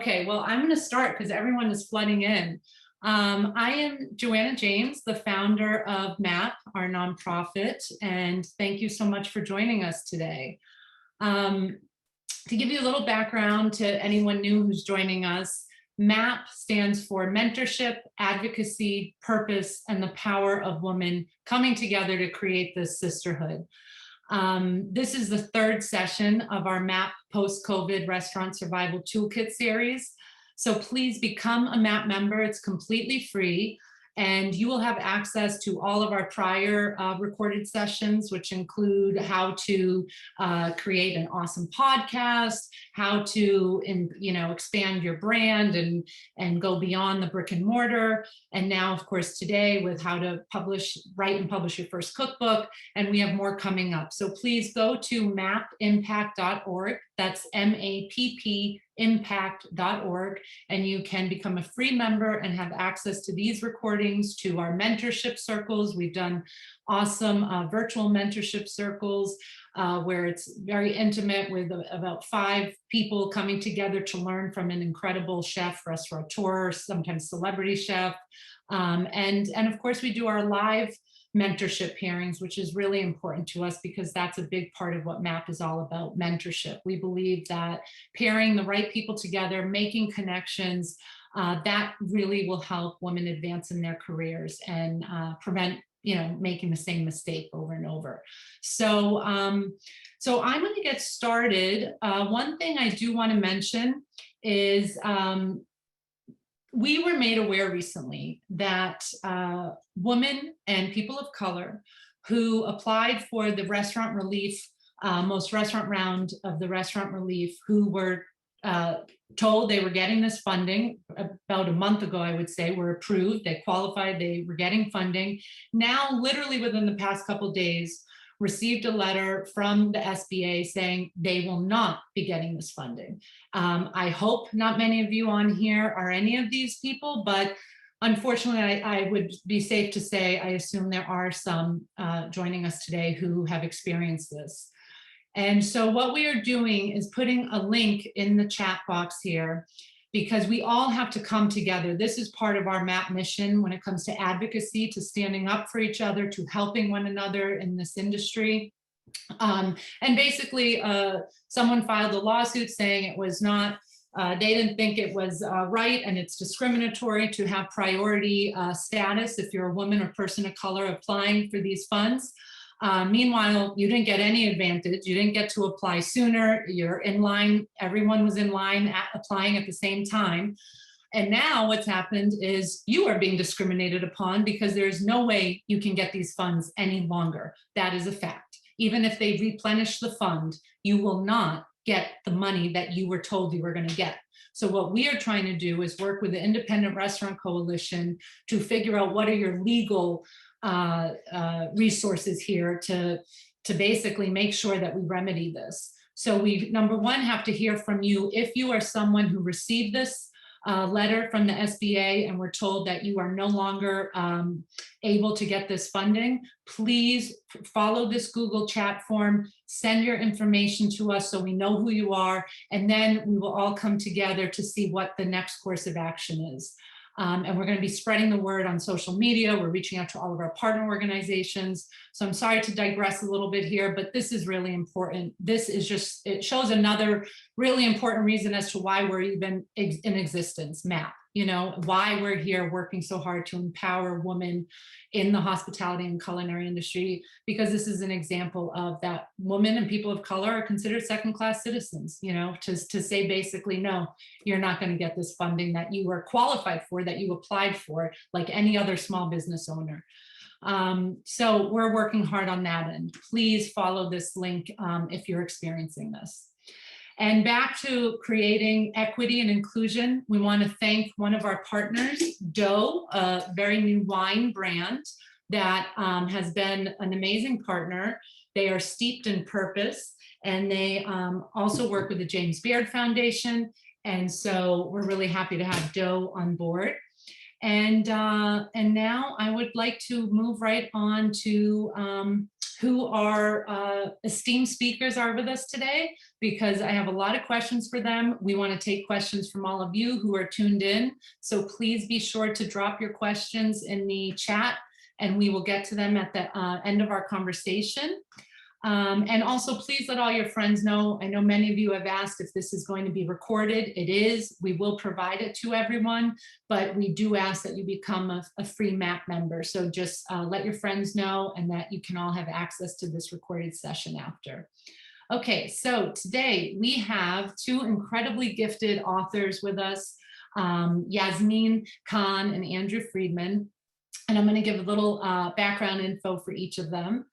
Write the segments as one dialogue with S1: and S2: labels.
S1: Okay, well, I'm going to start because everyone is flooding in. I am Joanna James, the founder of MAPP, our nonprofit, and thank you so much for joining us today. To give you a little background to anyone new who's joining us, MAPP stands for Mentorship, Advocacy, Purpose, and the Power of Women coming together to create this sisterhood. This is the third session of our MAPP Post-COVID Restaurant Survival Toolkit series. So please become a MAPP member. It's completely free. And you will have access to all of our prior recorded sessions, which include how to create an awesome podcast, how to expand your brand and go beyond the brick and mortar. And now, of course, today with how to write and publish your first cookbook. And we have more coming up. So please go to mappimpact.org. That's MAPP impact.org, and you can become a free member and have access to these recordings, to our mentorship circles. We've done awesome virtual mentorship circles where it's very intimate with about 5 people coming together to learn from an incredible chef, restaurateur, sometimes celebrity chef. And of course, we do our live mentorship pairings, which is really important to us because that's a big part of what MAPP is all about, mentorship. We believe that pairing the right people together, making connections, that really will help women advance in their careers and prevent making the same mistake over and over. So I'm going to get started. One thing I do want to mention is we were made aware recently that women and people of color who applied for the restaurant relief, most restaurant round of the restaurant relief, who were told they were getting this funding about a month ago, I would say, were approved, they qualified, they were getting funding. Now, literally within the past couple of days, received a letter from the SBA saying they will not be getting this funding. I hope not many of you on here are any of these people, but unfortunately, I would be safe to say, I assume there are some joining us today who have experienced this. And so what we are doing is putting a link in the chat box here, because we all have to come together. This is part of our MAPP mission when it comes to advocacy, to standing up for each other, to helping one another in this industry. And basically, someone filed a lawsuit saying it was not, they didn't think it was right, and it's discriminatory to have priority status if you're a woman or person of color applying for these funds. Meanwhile, you didn't get any advantage. You didn't get to apply sooner. You're in line. Everyone was in line applying at the same time. And now what's happened is you are being discriminated upon because there's no way you can get these funds any longer. That is a fact. Even if they replenish the fund, you will not get the money that you were told you were going to get. So what we are trying to do is work with the Independent Restaurant Coalition to figure out what are your legal resources here to basically make sure that we remedy this. So we, number one, have to hear from you. If you are someone who received this letter from the SBA and we're told that you are no longer able to get this funding, please follow this Google chat form, send your information to us so we know who you are, and then we will all come together to see what the next course of action is. And we're going to be spreading the word on social media. We're reaching out to all of our partner organizations. So I'm sorry to digress a little bit here, but this is really important. This is just, it shows another really important reason as to why we're even in existence, MAPP. Why we're here working so hard to empower women in the hospitality and culinary industry, because this is an example of that women and people of color are considered second-class citizens, to say basically, no, you're not going to get this funding that you were qualified for, that you applied for, like any other small business owner. So we're working hard on that end. Please follow this link if you're experiencing this. And back to creating equity and inclusion, we want to thank one of our partners, Dough, a very new wine brand that has been an amazing partner. They are steeped in purpose, and they also work with the James Beard Foundation. And so we're really happy to have Dough on board. And now I would like to move right on to who our esteemed speakers are with us today, because I have a lot of questions for them. We want to take questions from all of you who are tuned in. So please be sure to drop your questions in the chat and we will get to them at the end of our conversation. And also please let all your friends know. I know many of you have asked if this is going to be recorded. It is. We will provide it to everyone, but we do ask that you become a free MAPP member. So just let your friends know and that you can all have access to this recorded session after. Okay, so today we have two incredibly gifted authors with us, Yasmin Khan and Andrew Friedman. And I'm going to give a little background info for each of them.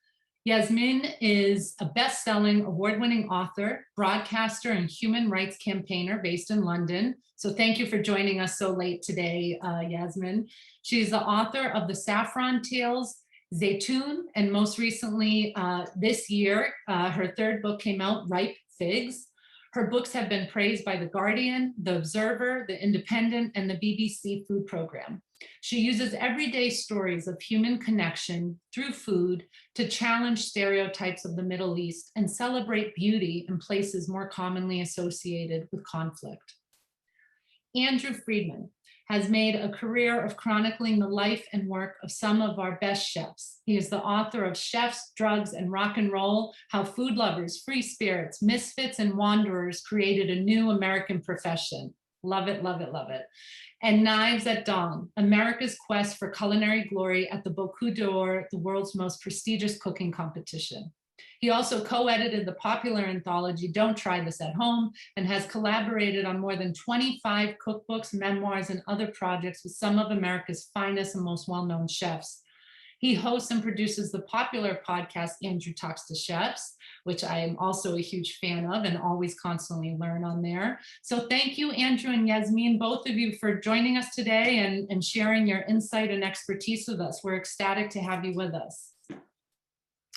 S1: Yasmin is a best-selling, award-winning author, broadcaster, and human rights campaigner based in London. So thank you for joining us so late today, Yasmin. She's the author of the Saffron Tales, Zaitoun, and most recently this year, her third book came out, Ripe Figs. Her books have been praised by The Guardian, The Observer, The Independent, and the BBC Food Programme. She uses everyday stories of human connection through food to challenge stereotypes of the Middle East and celebrate beauty in places more commonly associated with conflict. Andrew Friedman has made a career of chronicling the life and work of some of our best chefs. He is the author of Chefs, Drugs, and Rock and Roll, How Food Lovers, Free Spirits, Misfits, and Wanderers Created a New American Profession. Love it, love it, love it. And Knives at Dawn, America's Quest for Culinary Glory at the Bocuse d'Or, the world's most prestigious cooking competition. He also co-edited the popular anthology, Don't Try This at Home, and has collaborated on more than 25 cookbooks, memoirs, and other projects with some of America's finest and most well-known chefs. He hosts and produces the popular podcast, Andrew Talks to Chefs, which I am also a huge fan of and always constantly learn on there. So thank you, Andrew and Yasmin, both of you for joining us today and sharing your insight and expertise with us. We're ecstatic to have you with us.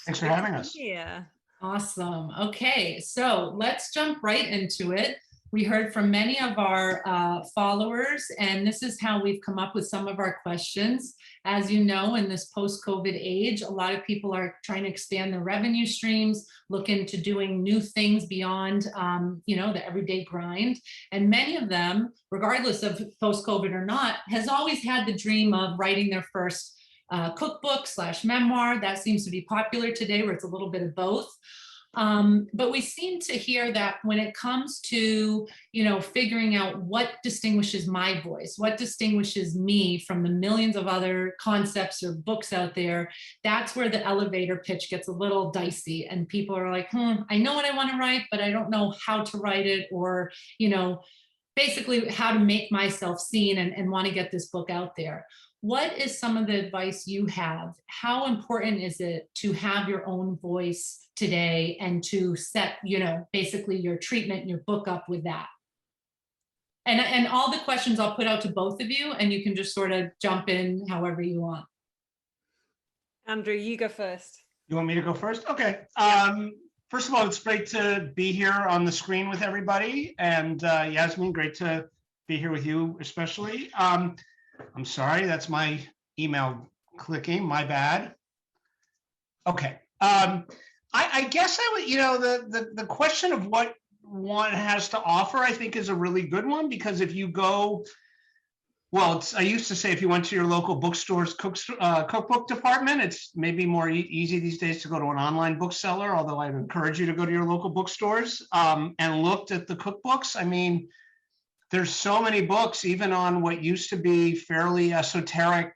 S2: Thanks for having us.
S3: Yeah.
S1: Awesome. Okay, so let's jump right into it. We heard from many of our followers, and this is how we've come up with some of our questions. As you know, in this post-COVID age, a lot of people are trying to expand their revenue streams, look into doing new things beyond, the everyday grind. And many of them, regardless of post-COVID or not, has always had the dream of writing their first cookbook / memoir. That seems to be popular today, where it's a little bit of both. But we seem to hear that when it comes to, figuring out what distinguishes my voice, what distinguishes me from the millions of other concepts or books out there, that's where the elevator pitch gets a little dicey. And people are like, I know what I want to write, but I don't know how to write it, or, basically how to make myself seen and want to get this book out there. What is some of the advice you have? How important is it to have your own voice today and to set, basically your treatment, your book up with that? And all the questions I'll put out to both of you, and you can just sort of jump in however you want.
S3: Andrew, you go first.
S2: You want me to go first? Okay. First of all, it's great to be here on the screen with everybody. And Yasmin, great to be here with you especially. I'm sorry, that's my email clicking, my bad. Okay. I guess I would, the question of what one has to offer, I think, is a really good one, because if you go, I used to say if you went to your local bookstore's cookbook department, it's maybe more easy these days to go to an online bookseller, although I'd encourage you to go to your local bookstores and looked at the cookbooks. I mean, there's so many books, even on what used to be fairly esoteric,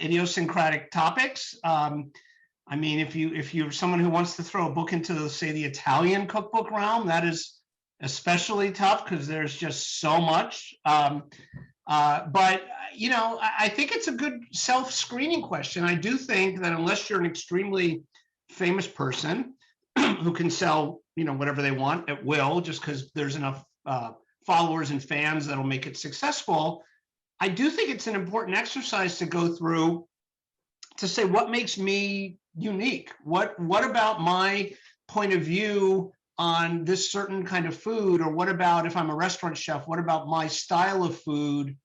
S2: idiosyncratic topics. I mean, if you're someone who wants to throw a book into, say, the Italian cookbook realm, that is especially tough because there's just so much. But I think it's a good self-screening question. I do think that unless you're an extremely famous person who can sell, whatever they want at will, just because there's enough followers and fans that'll make it successful, I do think it's an important exercise to go through to say, what makes me unique? What about my point of view on this certain kind of food? Or what about, if I'm a restaurant chef, what about my style of food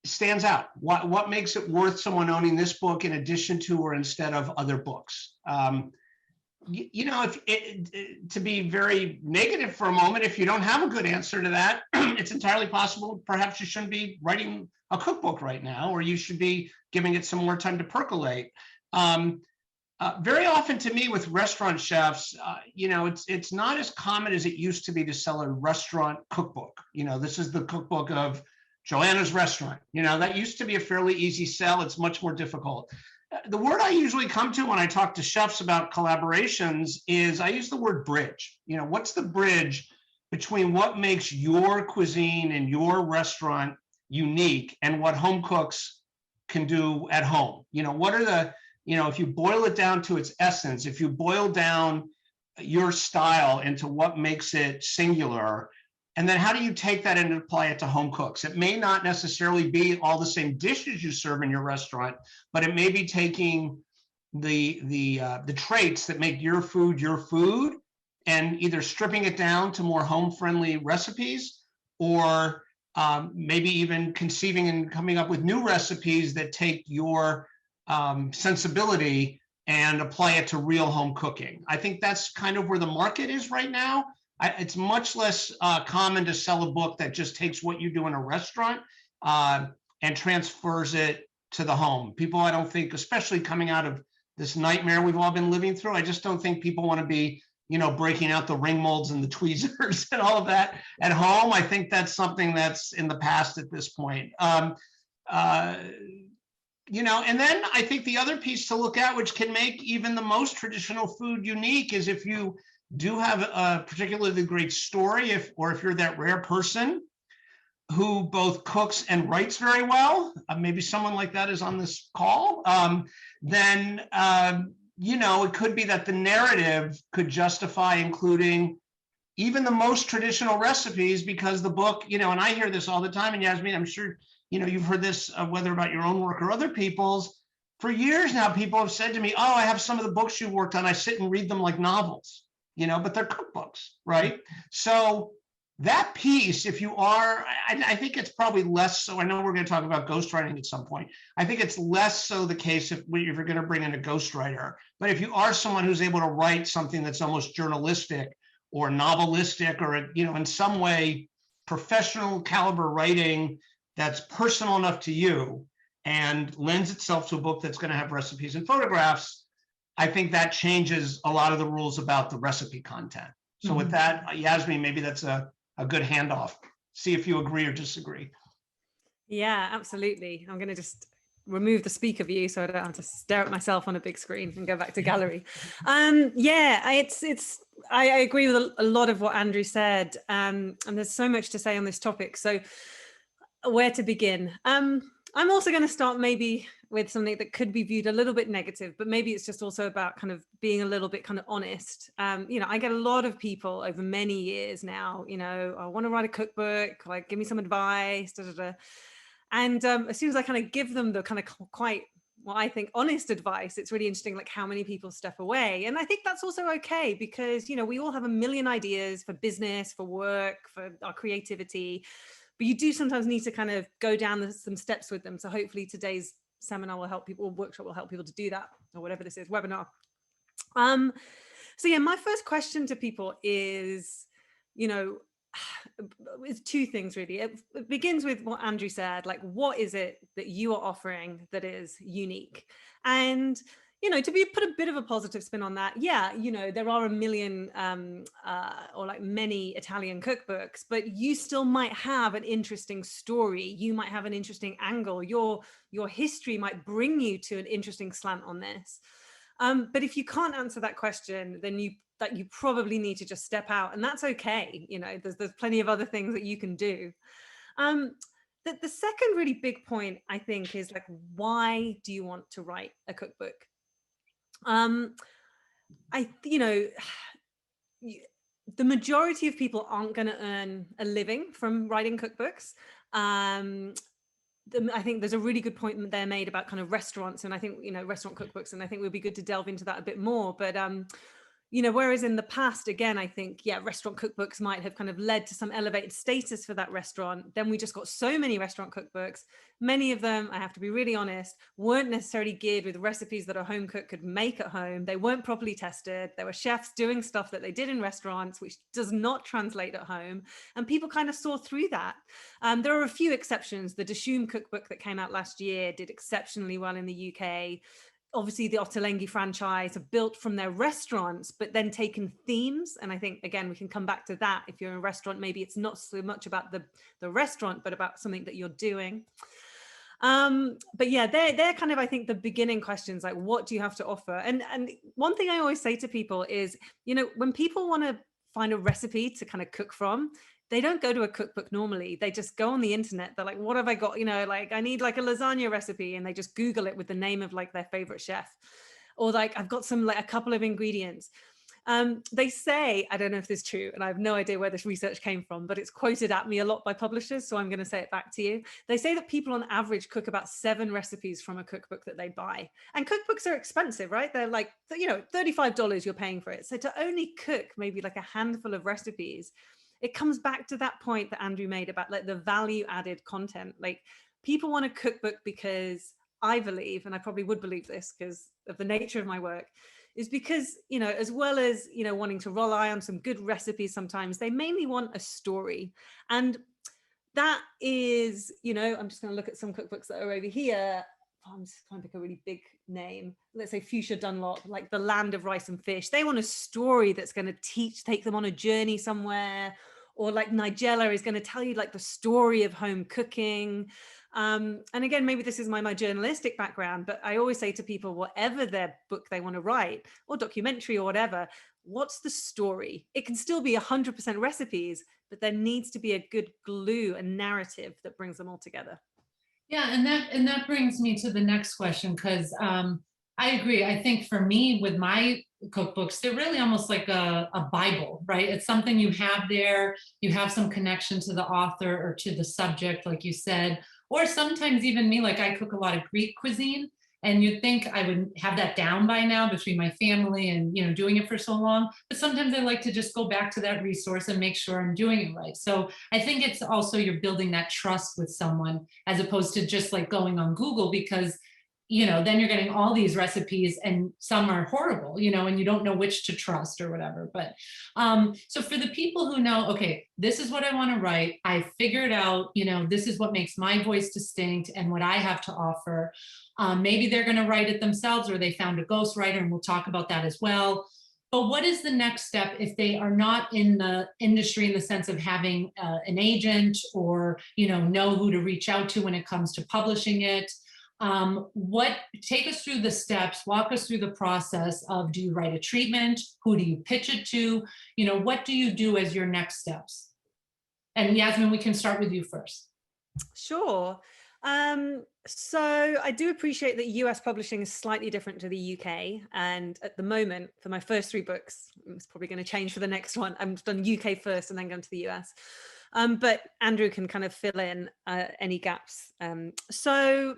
S2: stands out? What makes it worth someone owning this book in addition to or instead of other books? You know, to be very negative for a moment, if you don't have a good answer to that, it's entirely possible perhaps you shouldn't be writing a cookbook right now, or you should be giving it some more time to percolate. Very often to me with restaurant chefs, you know, it's not as common as it used to be to sell a restaurant cookbook. You know, this is the cookbook of Joanna's restaurant. You know, that used to be a fairly easy sell. It's much more difficult. The word I usually come to when I talk to chefs about collaborations is I use the word bridge. You know, what's the bridge between what makes your cuisine and your restaurant unique and what home cooks can do at home? You know, what are the, you know, if you boil it down to its essence, if you boil down your style into what makes it singular, and then how do you take that and apply it to home cooks? It may not necessarily be all the same dishes you serve in your restaurant, but it may be taking the traits that make your food and either stripping it down to more home-friendly recipes, or maybe even conceiving and coming up with new recipes that take your sensibility and apply it to real home cooking. I think that's kind of where the market is right now. It's much less common to sell a book that just takes what you do in a restaurant and transfers it to the home. People, I don't think, especially coming out of this nightmare we've all been living through, I just don't think people want to be, you know, breaking out the ring molds and the tweezers and all of that at home. I think that's something that's in the past at this point. You know, and then I think the other piece to look at, which can make even the most traditional food unique, is if you do have a particularly great story, or if you're that rare person who both cooks and writes very well, maybe someone like that is on this call, then, you know, it could be that the narrative could justify including even the most traditional recipes, because the book, you know, and I hear this all the time, and Yasmin, I'm sure, you know, you've heard this, whether about your own work or other people's. For years now, people have said to me, oh, I have some of the books you worked on, I sit and read them like novels, you know, but they're cookbooks, right? So that piece, if you are, I think it's probably less so. I know we're going to talk about ghostwriting at some point. I think it's less so the case if you're going to bring in a ghostwriter. But if you are someone who's able to write something that's almost journalistic or novelistic, or, you know, in some way professional caliber writing that's personal enough to you and lends itself to a book that's going to have recipes and photographs, I think that changes a lot of the rules about the recipe content. So with that, Yasmin, maybe that's a good handoff. See if you agree or disagree. Yeah,
S3: absolutely. I'm going to just remove the speaker view so I don't have to stare at myself on a big screen and go back to gallery. I agree with a lot of what Andrew said, and there's so much to say on this topic. So where to begin? I'm also going to start maybe with something that could be viewed a little bit negative, but maybe it's just also about kind of being a little bit kind of honest. You know, I get a lot of people over many years now, you know, I want to write a cookbook, like give me some advice, da, da, da. And as soon as I kind of give them the kind of quite, what I think, honest advice, it's really interesting, like how many people step away. And I think that's also okay, because, you know, we all have a million ideas for business, for work, for our creativity, but you do sometimes need to kind of go down some steps with them. So hopefully today's seminar will help people, or workshop will help people to do that, or whatever this is, webinar. So yeah, my first question to people is, you know, it's two things really. It begins with what Andrew said, like, what is it that you are offering that is unique? And, you know, to put a bit of a positive spin on that, yeah, you know, there are a million or like many Italian cookbooks, but you still might have an interesting story. You might have an interesting angle. Your history might bring you to an interesting slant on this. But if you can't answer that question, then you probably need to just step out, and that's okay. You know, there's plenty of other things that you can do. The second really big point, I think, is like, why do you want to write a cookbook? You know, the majority of people aren't going to earn a living from writing cookbooks. I think there's a really good point there made about kind of restaurants, and I think, you know, restaurant cookbooks, and I think it would be good to delve into that a bit more. But whereas in the past, again, I think, yeah, restaurant cookbooks might have kind of led to some elevated status for that restaurant. Then we just got so many restaurant cookbooks. Many of them, I have to be really honest, weren't necessarily geared with recipes that a home cook could make at home. They weren't properly tested. There were chefs doing stuff that they did in restaurants, which does not translate at home. And people kind of saw through that. There are a few exceptions. The Dishoom cookbook that came out last year did exceptionally well in the UK. Obviously, the Ottolenghi franchise are built from their restaurants, but then taken themes. And I think, again, we can come back to that. If you're in a restaurant, maybe it's not so much about the restaurant, but about something that you're doing. But yeah, they're kind of, I think, the beginning questions, like, what do you have to offer? And one thing I always say to people is, when people want to find a recipe to kind of cook from, they don't go to a cookbook normally. They just go on the internet. They're like, what have I got? Like, I need like a lasagna recipe, and they just Google it with the name of like their favorite chef, or like, I've got some, like a couple of ingredients. They say, I don't know if this is true, and I have no idea where this research came from, but it's quoted at me a lot by publishers, so I'm going to say it back to you. They say that people on average cook about 7 recipes from a cookbook that they buy. And cookbooks are expensive, right? They're like, $35 you're paying for it. So to only cook maybe like a handful of recipes, it comes back to that point that Andrew made about like the value added content. Like, people want a cookbook because I believe, and I probably would believe this because of the nature of my work, is because, as well as, wanting to rely on some good recipes, sometimes they mainly want a story. And that is, I'm just going to look at some cookbooks that are over here. I'm just trying to pick a really big name. Let's say Fuchsia Dunlop, like The Land of Rice and Fish. They want a story that's going to take them on a journey somewhere. Or like Nigella is going to tell you like the story of home cooking. And again, maybe this is my journalistic background, but I always say to people, whatever their book they want to write, or documentary or whatever, what's the story? It can still be 100% recipes, but there needs to be a good glue, a narrative that brings them all together.
S1: Yeah, and that brings me to the next question, because I agree. I think for me, with my cookbooks, they're really almost like a Bible, right? It's something you have there. You have some connection to the author or to the subject, like you said. Or sometimes even me, like I cook a lot of Greek cuisine, and you'd think I would have that down by now between my family and doing it for so long. But sometimes I like to just go back to that resource and make sure I'm doing it right. So I think it's also you're building that trust with someone, as opposed to just like going on Google, because then you're getting all these recipes and some are horrible, and you don't know which to trust or whatever. But so for the people who know, okay, this is what I want to write, I figured out, this is what makes my voice distinct and what I have to offer. Maybe they're going to write it themselves, or they found a ghostwriter, and we'll talk about that as well. But what is the next step if they are not in the industry in the sense of having an agent, or know who to reach out to when it comes to publishing it? Take us through the steps, walk us through the process of, do you write a treatment? Who do you pitch it to? What do you do as your next steps? And Yasmin, we can start with you first.
S3: Sure. So I do appreciate that US publishing is slightly different to the UK. And at the moment, for my first 3 books, it's probably going to change for the next one. I've done UK first and then gone to the US. But Andrew can kind of fill in any gaps. So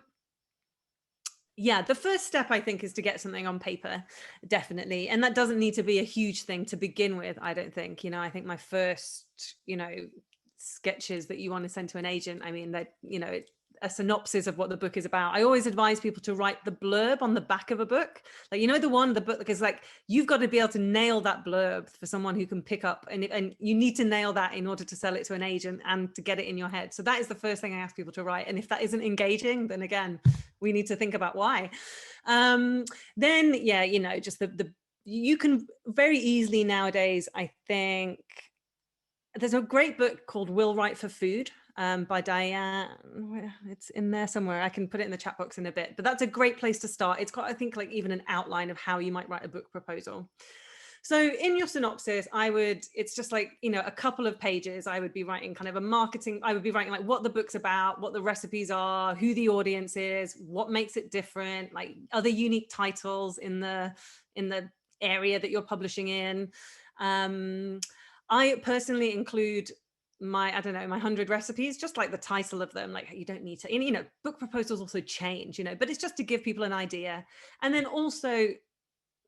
S3: yeah, the first step, I think, is to get something on paper, definitely. And that doesn't need to be a huge thing to begin with, I don't think. I think my first, sketches that you want to send to an agent, I mean, that, a synopsis of what the book is about. I always advise people to write the blurb on the back of a book. Like, the book is like, you've got to be able to nail that blurb for someone who can pick up, and you need to nail that in order to sell it to an agent and to get it in your head. So that is the first thing I ask people to write. And if that isn't engaging, then again, we need to think about why. Then, yeah, just you can very easily nowadays, I think, there's a great book called Will Write for Food by Diane. It's in there somewhere. I can put it in the chat box in a bit, but that's a great place to start. It's got, I think, like even an outline of how you might write a book proposal. So in your synopsis, it's just like, a couple of pages. I would be writing kind of I would be writing like what the book's about, what the recipes are, who the audience is, what makes it different, like other unique titles in the area that you're publishing in. I personally include my 100 recipes, just like the title of them. Like, you don't need to, book proposals also change, but it's just to give people an idea. And then also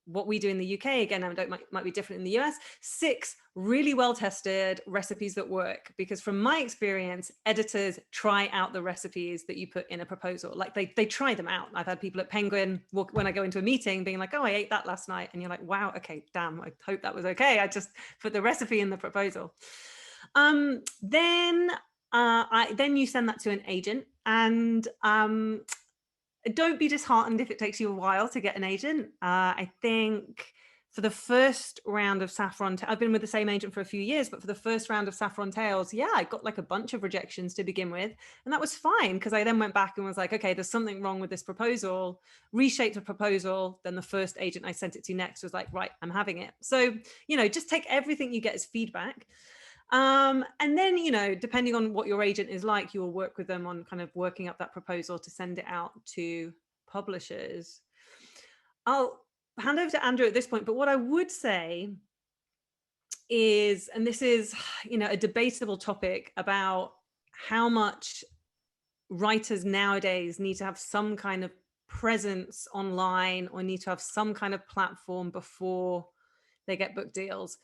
S3: what we do in the UK, again, might be different in the US, 6 really well-tested recipes that work. Because from my experience, editors try out the recipes that you put in a proposal. Like they try them out. I've had people at Penguin, when I go into a meeting, being like, oh, I ate that last night. And you're like, wow, okay, damn, I hope that was okay. I just put the recipe in the proposal. Then you send that to an agent, and don't be disheartened if it takes you a while to get an agent. I think for the first round of Saffron, I've been with the same agent for a few years, but for the first round of Saffron Tales, yeah, I got like a bunch of rejections to begin with. And that was fine, because I then went back and was like, okay, there's something wrong with this proposal, reshaped the proposal. Then the first agent I sent it to next was like, right, I'm having it. So, you know, just take everything you get as feedback. And then, you know, depending on what your agent is like, you will work with them on kind of working up that proposal to send it out to publishers. I'll hand over to Andrew at this point, but what I would say is, and this is, you know, a debatable topic about how much writers nowadays need to have some kind of presence online or need to have some kind of platform before they get book deals.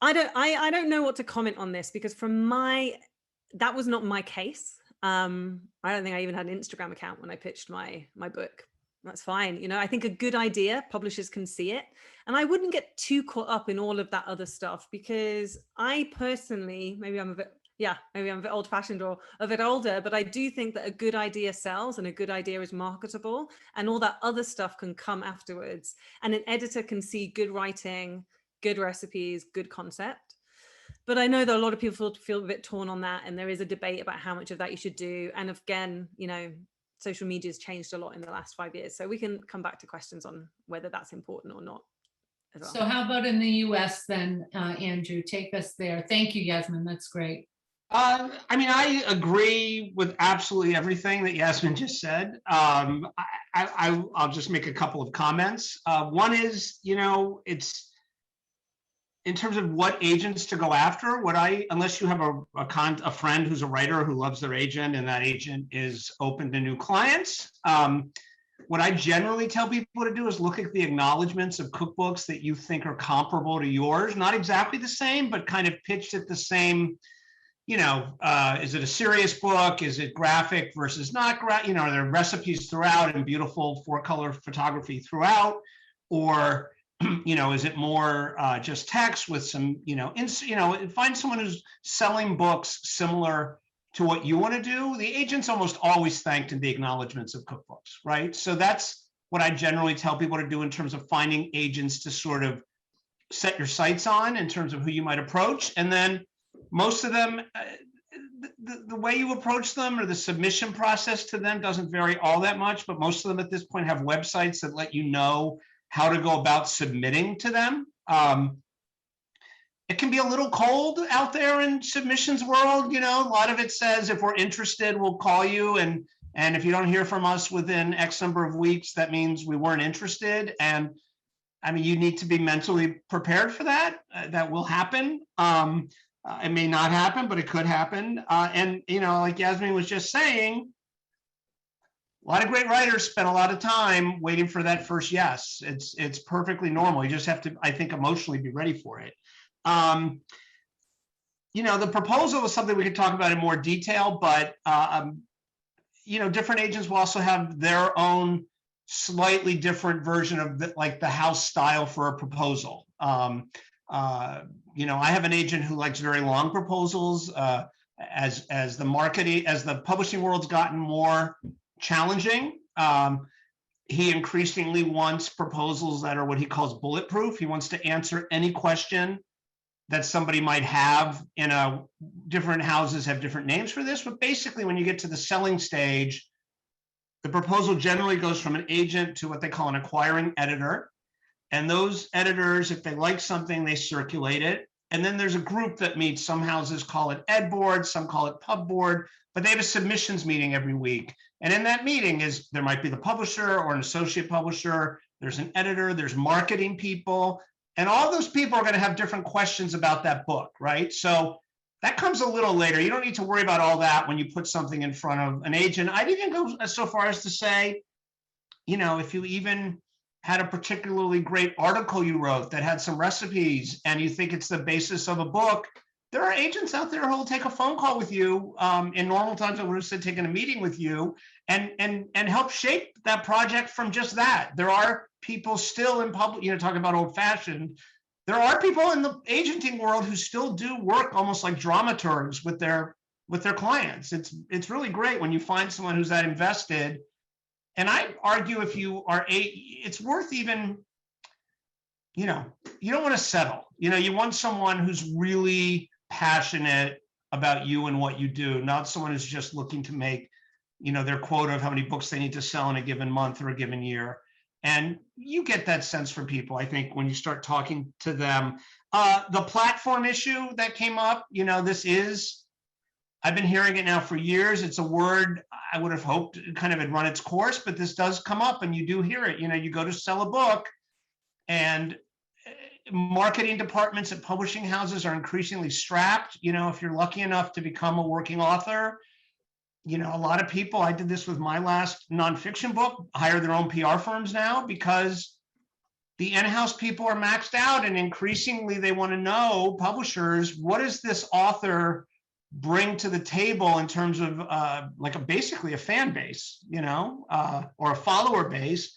S3: I don't know what to comment on this, because that was not my case. I don't think I even had an Instagram account when I pitched my book. That's fine. You know, I think a good idea, publishers can see it. And I wouldn't get too caught up in all of that other stuff, because I personally, maybe I'm a bit old fashioned or a bit older, but I do think that a good idea sells and a good idea is marketable, and all that other stuff can come afterwards. And an editor can see good writing, good recipes, good concept. But I know that a lot of people feel a bit torn on that, and there is a debate about how much of that you should do. And again, you know, social media has changed a lot in the last 5 years, so we can come back to questions on whether that's important or not as well.
S1: So how about in the US then, Andrew? Take us there. Thank you, Yasmin. That's great.
S2: I mean, I agree with absolutely everything that Yasmin just said. I'll just make a couple of comments. One is, you know, it's in terms of what agents to go after, unless you have a friend who's a writer who loves their agent and that agent is open to new clients, what I generally tell people to do is look at the acknowledgements of cookbooks that you think are comparable to yours, not exactly the same, but kind of pitched at the same, you know, is it a serious book? Is it graphic versus not graphic? You know, are there recipes throughout and beautiful 4-color photography throughout? Or, you know, is it more just text with some, you know, find someone who's selling books similar to what you want to do. The agent's almost always thanked in the acknowledgements of cookbooks, right? So that's what I generally tell people to do in terms of finding agents to sort of set your sights on in terms of who you might approach. And then most of them, the way you approach them or the submission process to them doesn't vary all that much, but most of them at this point have websites that let you know how to go about submitting to them. It can be a little cold out there in submissions world. You know, a lot of it says, if we're interested, we'll call you. And if you don't hear from us within X number of weeks, that means we weren't interested. And I mean, you need to be mentally prepared for that. That will happen. It may not happen, but it could happen. And, you know, like Yasmin was just saying, a lot of great writers spend a lot of time waiting for that first yes. It's perfectly normal. You just have to, I think, emotionally be ready for it. You know, the proposal is something we could talk about in more detail, but, you know, different agents will also have their own slightly different version of the house style for a proposal. You know, I have an agent who likes very long proposals. As the publishing world's gotten more challenging, he increasingly wants proposals that are what he calls bulletproof. He wants to answer any question that somebody might have different houses have different names for this, but basically when you get to the selling stage, the proposal generally goes from an agent to what they call an acquiring editor. And those editors, if they like something, they circulate it. And then there's a group that meets. Some houses call it ed board, some call it pub board, but they have a submissions meeting every week. And in that meeting there might be the publisher or an associate publisher, there's an editor, there's marketing people, and all those people are going to have different questions about that book, right? So that comes a little later. You don't need to worry about all that when you put something in front of an agent. I'd even go so far as to say, you know, if you even had a particularly great article you wrote that had some recipes and you think it's the basis of a book, there are agents out there who will take a phone call with you. In normal times, I would have said taking a meeting with you and help shape that project from just that. There are people still in public, talking about old fashioned. There are people in the agenting world who still do work almost like dramaturgs with their clients. It's really great when you find someone who's that invested. And I argue if you are it's worth even, you don't want to settle. You want someone who's really passionate about you and what you do, not someone who's just looking to make, their quota of how many books they need to sell in a given month or a given year. And you get that sense from people, I think, when you start talking to them. The platform issue that came up, I've been hearing it now for years. It's a word I would have hoped kind of had run its course, but this does come up and you do hear it. You go to sell a book and marketing departments at publishing houses are increasingly strapped. If you're lucky enough to become a working author, a lot of people, I did this with my last nonfiction book, hire their own PR firms now because the in-house people are maxed out and increasingly they want to know, publishers, what does this author bring to the table in terms of basically a fan base, or a follower base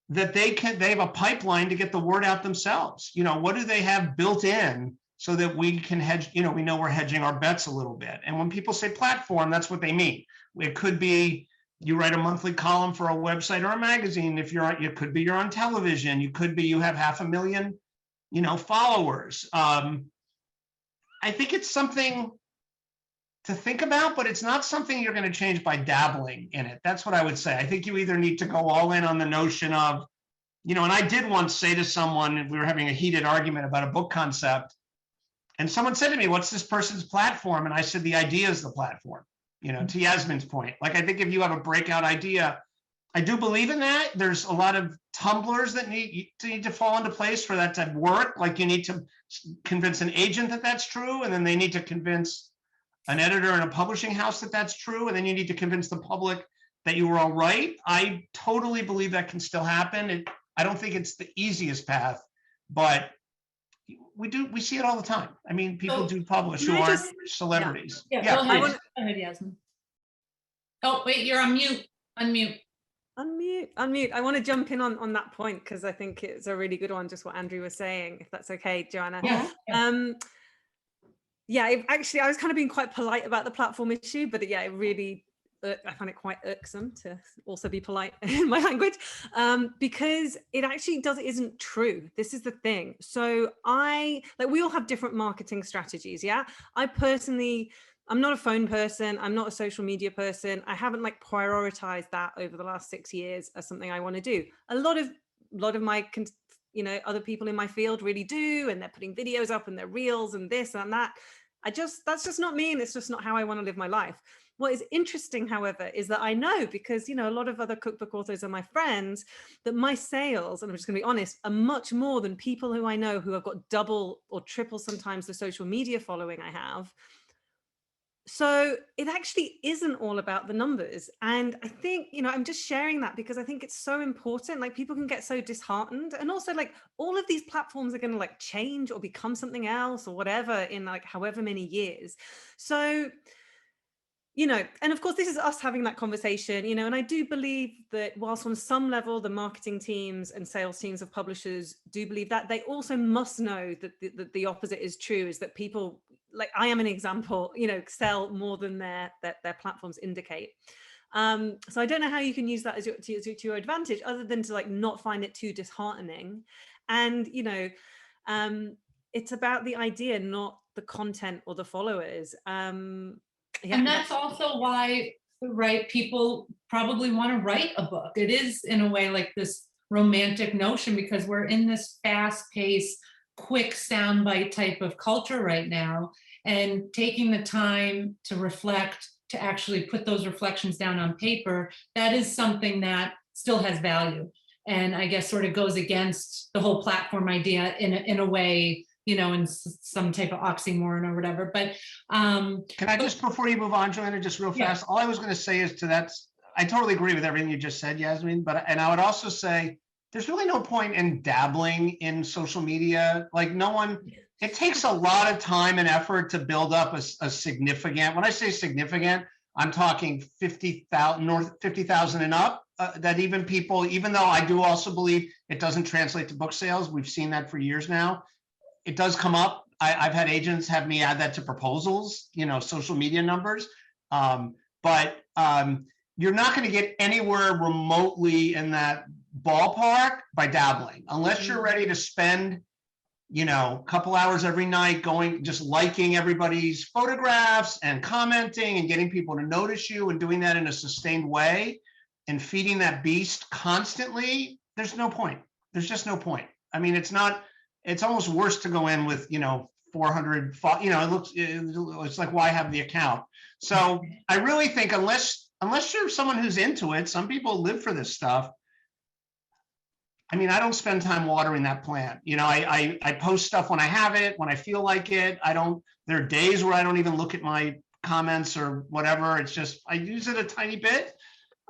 S2: that they have a pipeline to get the word out themselves. What do they have built in so that we can hedge, we know we're hedging our bets a little bit. And when people say platform, that's what they mean. It could be you write a monthly column for a website or a magazine. It could be you're on television. You could be, you have 500,000, followers. I think it's something to think about, but it's not something you're going to change by dabbling in it. That's what I would say. I think you either need to go all in on the notion of, and I did once say to someone, we were having a heated argument about a book concept, and someone said to me, what's this person's platform? And I said, the idea is the platform, to Yasmin's point. Like, I think if you have a breakout idea, I do believe in that. There's a lot of tumblers that need to fall into place for that to work. Like, you need to convince an agent that that's true, and then they need to convince an editor in a publishing house that that's true, and then you need to convince the public that you were all right. I totally believe that can still happen. I don't think it's the easiest path, but we see it all the time. I mean, people do publish who aren't celebrities.
S1: Go ahead. Go ahead, Yasmin. Oh, wait, you're on mute. Unmute.
S3: I want to jump in on that point because I think it's a really good one, just what Andrew was saying, if that's okay, Joanna. Actually, I was kind of being quite polite about the platform issue, but it really, I find it quite irksome to also be polite in my language, because it actually isn't true. This is the thing. So we all have different marketing strategies. Yeah. I'm not a phone person. I'm not a social media person. I haven't prioritized that over the last 6 years as something I want to do. A lot of my other people in my field really do, and they're putting videos up and they're reels and this and that. That's just not me, and it's just not how I want to live my life. What is interesting, however, is that I know, because a lot of other cookbook authors are my friends, that my sales, and I'm just going to be honest, are much more than people who I know who have got double or triple sometimes the social media following I have. So it actually isn't all about the numbers. And I think, I'm just sharing that because I think it's so important. People can get so disheartened. And also all of these platforms are going to change or become something else or whatever in however many years. So, and of course, this is us having that conversation, and I do believe that whilst on some level, the marketing teams and sales teams of publishers do believe that, they also must know that the opposite is true, is that people, I am an example, sell more than their platforms indicate. So I don't know how you can use that as to your advantage, other than to not find it too disheartening. And, it's about the idea, not the content or the followers.
S1: And that's also why, people probably want to write a book. It is in a way this romantic notion, because we're in this fast-paced, quick soundbite type of culture right now, and taking the time to reflect, to actually put those reflections down on paper, that is something that still has value. And I guess sort of goes against the whole platform idea in a way, in some type of oxymoron or whatever. But
S2: can I just, before you move on, Joanna, just real fast, all I was going to say is I totally agree with everything you just said, Yasmin, and I would also say, there's really no point in dabbling in social media. Like no one, it takes a lot of time and effort to build up a significant, when I say significant, I'm talking 50,000 north 50,000 and up, that even people, even though I do also believe it doesn't translate to book sales, we've seen that for years now. It does come up. I've had agents have me add that to proposals, you know, social media numbers. But you're not going to get anywhere remotely in that ballpark by dabbling, unless you're ready to spend, you know, a couple hours every night going, just liking everybody's photographs and commenting and getting people to notice you and doing that in a sustained way and feeding that beast constantly. There's no point. There's just no point. I mean, it's almost worse to go in with, you know, 400, you know, it's like, why have the account? So I really think unless you're someone who's into it, some people live for this stuff. I mean, I don't spend time watering that plant. You know, I post stuff when I have it, when I feel like it. There are days where I don't even look at my comments or whatever. It's just, I use it a tiny bit,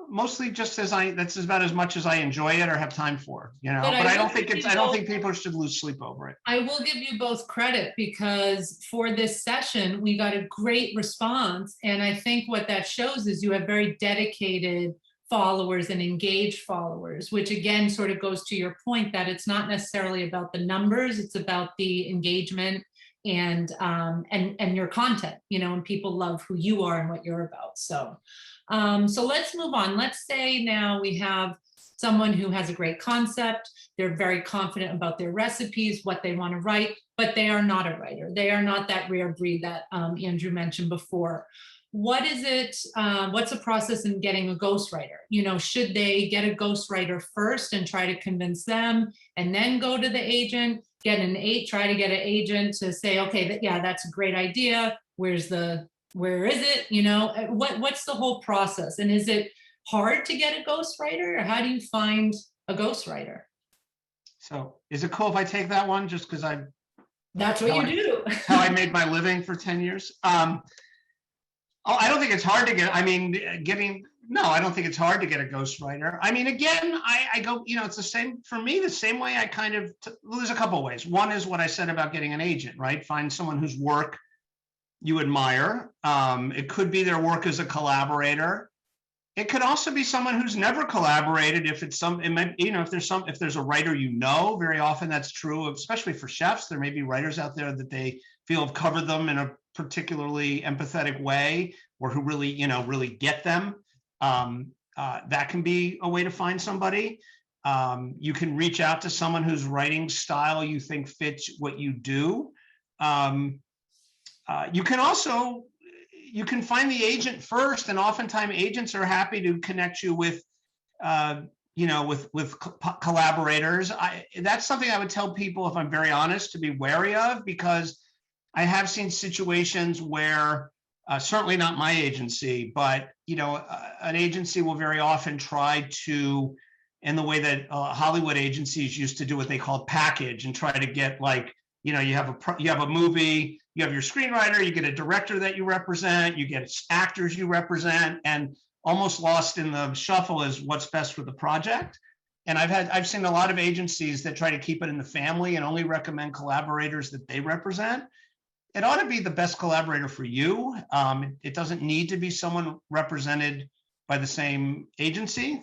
S2: mostly just that's about as much as I enjoy it or have time for, you know, but I don't think people should lose sleep over it.
S1: I will give you both credit, because for this session, we got a great response. And I think what that shows is you have very dedicated followers and engaged followers, which again sort of goes to your point that it's not necessarily about the numbers, it's about the engagement and your content, you know, and people love who you are and what you're about. So let's move on. Let's say now we have someone who has a great concept, they're very confident about their recipes, what they want to write, but they are not a writer. They are not that rare breed that Andrew mentioned before. What is it, what's the process in getting a ghostwriter? You know, should they get a ghostwriter first and try to convince them and then go to the agent, try to get an agent to say, okay, yeah, that's a great idea. Where is it? You know, what's the whole process? And is it hard to get a ghostwriter, or how do you find a ghostwriter?
S2: So is it cool if I take that one just because
S1: that's what you do.
S2: How I made my living for 10 years. I don't think it's hard to get, I mean, I don't think it's hard to get a ghostwriter. I mean, again, I go, you know, it's the same for me, the same way I well, there's a couple of ways. One is what I said about getting an agent, right? Find someone whose work you admire. It could be their work as a collaborator. It could also be someone who's never collaborated. If there's a writer, you know, very often that's true, especially for chefs. There may be writers out there that they feel have covered them in a particularly empathetic way, or who really get them. That can be a way to find somebody. You can reach out to someone whose writing style you think fits what you do. You can find the agent first, and oftentimes agents are happy to connect you with collaborators. That's something I would tell people, if I'm very honest, to be wary of, because I have seen situations where, certainly not my agency, but you know, an agency will very often try to, in the way that Hollywood agencies used to do what they called package, and try to get, like, you know, you have a movie, you have your screenwriter, you get a director that you represent, you get actors you represent, and almost lost in the shuffle is what's best for the project. And I've seen a lot of agencies that try to keep it in the family and only recommend collaborators that they represent. It ought to be the best collaborator for you. It doesn't need to be someone represented by the same agency.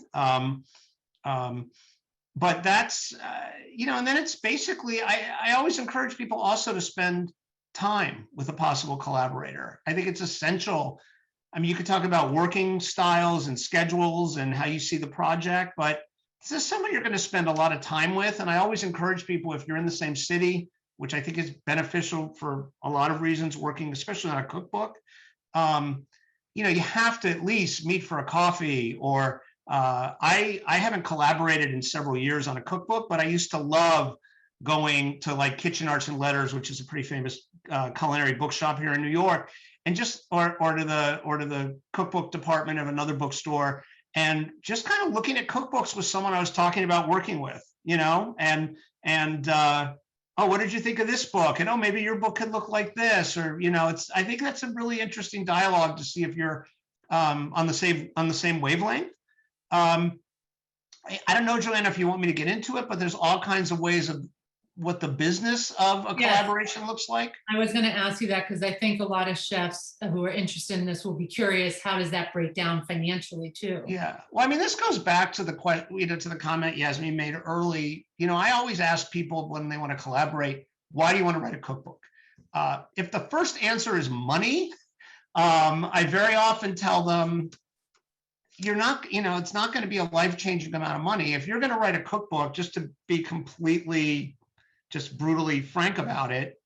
S2: But that's, you know, and then it's basically, I always encourage people also to spend time with a possible collaborator. I think it's essential. I mean, you could talk about working styles and schedules and how you see the project, but this is someone you're going to spend a lot of time with. And I always encourage people, if you're in the same city, which I think is beneficial for a lot of reasons, working, especially on a cookbook, you know, you have to at least meet for a coffee. Or I haven't collaborated in several years on a cookbook, but I used to love going to, like, Kitchen Arts and Letters, which is a pretty famous culinary bookshop here in New York, and just or to the cookbook department of another bookstore, and just kind of looking at cookbooks with someone I was talking about working with, you know, and oh, what did you think of this book? And oh, maybe your book could look like this, or, you know, I think that's a really interesting dialogue to see if you're on the same wavelength. I don't know, Joanna, if you want me to get into it, but there's all kinds of ways of what the business of a
S1: Yes.
S2: collaboration looks like.
S1: I was going to ask you that because I think a lot of chefs who are interested in this will be curious. How does that break down financially too?
S2: Yeah. Well, I mean, this goes back to the question, to the comment Yasmin made early. I always ask people when they want to collaborate, why do you want to write a cookbook? If the first answer is money, I very often tell them, you're not, it's not going to be a life-changing amount of money. If you're going to write a cookbook, just to be completely, just brutally frank about it,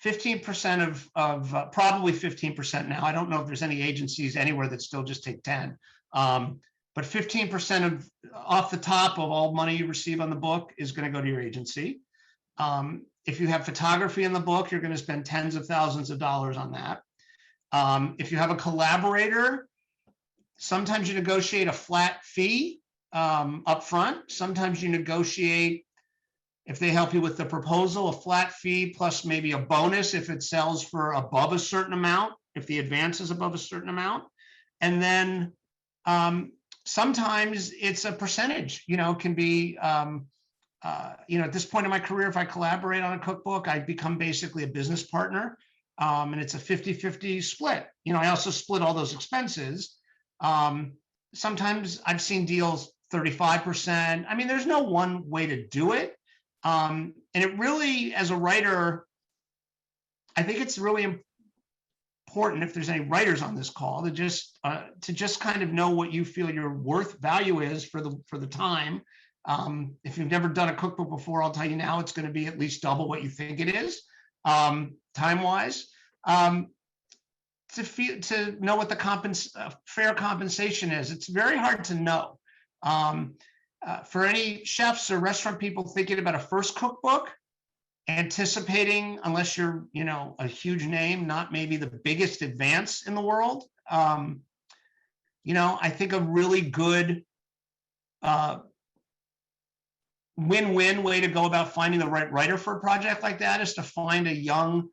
S2: 15% of probably 15% now. I don't know if there's any agencies anywhere that still just take 10, but 15% of off the top of all money you receive on the book is going to go to your agency. If you have photography in the book, you're going to spend tens of thousands of dollars on that. If you have a collaborator, sometimes you negotiate a flat fee up front. Sometimes you negotiate, if they help you with the proposal, a flat fee plus maybe a bonus if it sells for above a certain amount, if the advance is above a certain amount. And then sometimes it's a percentage, it can be, at this point in my career, if I collaborate on a cookbook, I become basically a business partner. And it's a 50-50 split. I also split all those expenses. Sometimes I've seen deals 35%. I mean, there's no one way to do it. And it really, as a writer, I think it's really important, if there's any writers on this call, to just kind of know what you feel your value is for the time. If you've never done a cookbook before, I'll tell you now, it's going to be at least double what you think it is, time-wise. To know what the fair compensation is. It's very hard to know. For any chefs or restaurant people thinking about a first cookbook, anticipating, unless you're, a huge name, not maybe the biggest advance in the world, I think a really good win-win way to go about finding the right writer for a project like that is to find a young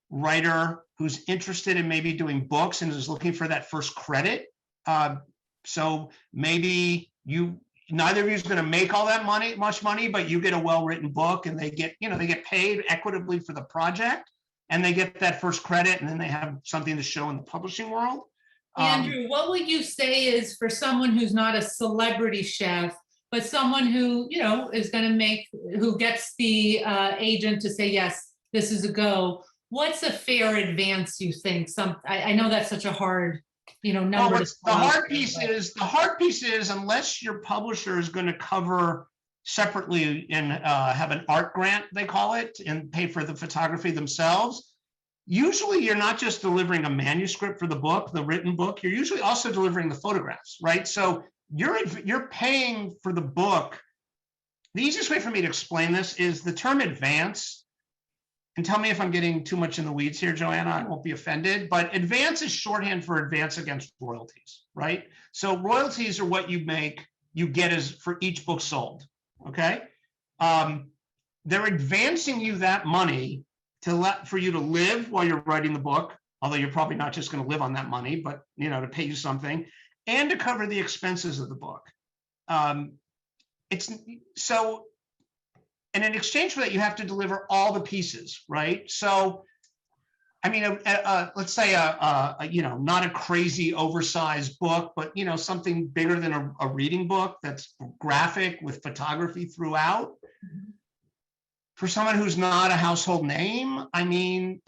S2: writer who's interested in maybe doing books and is looking for that first credit. So maybe neither of you is going to make all that much money, but you get a well-written book and they get paid equitably for the project and they get that first credit and then they have something to show in the publishing world.
S1: Andrew, what would you say is for someone who's not a celebrity chef, but someone who, is going to who gets the agent to say, yes, this is a go. What's a fair advance, you think? I know that's such a hard, number.
S2: Well, the hard piece is unless your publisher is going to cover separately and have an art grant, they call it, and pay for the photography themselves. Usually you're not just delivering a manuscript for the book, the written book, you're usually also delivering the photographs, right? So you're paying for the book. The easiest way for me to explain this is the term advance, and tell me if I'm getting too much in the weeds here, Joanna, I won't be offended, but advance is shorthand for advance against royalties, right? So royalties are what you get as for each book sold, okay? They're advancing you that money for you to live while you're writing the book, although you're probably not just going to live on that money, but to pay you something, and to cover the expenses of the book. And in exchange for that, you have to deliver all the pieces, right? So, I mean, let's say not a crazy oversized book, but something bigger than a reading book that's graphic with photography throughout. Mm-hmm. For someone who's not a household name, I mean,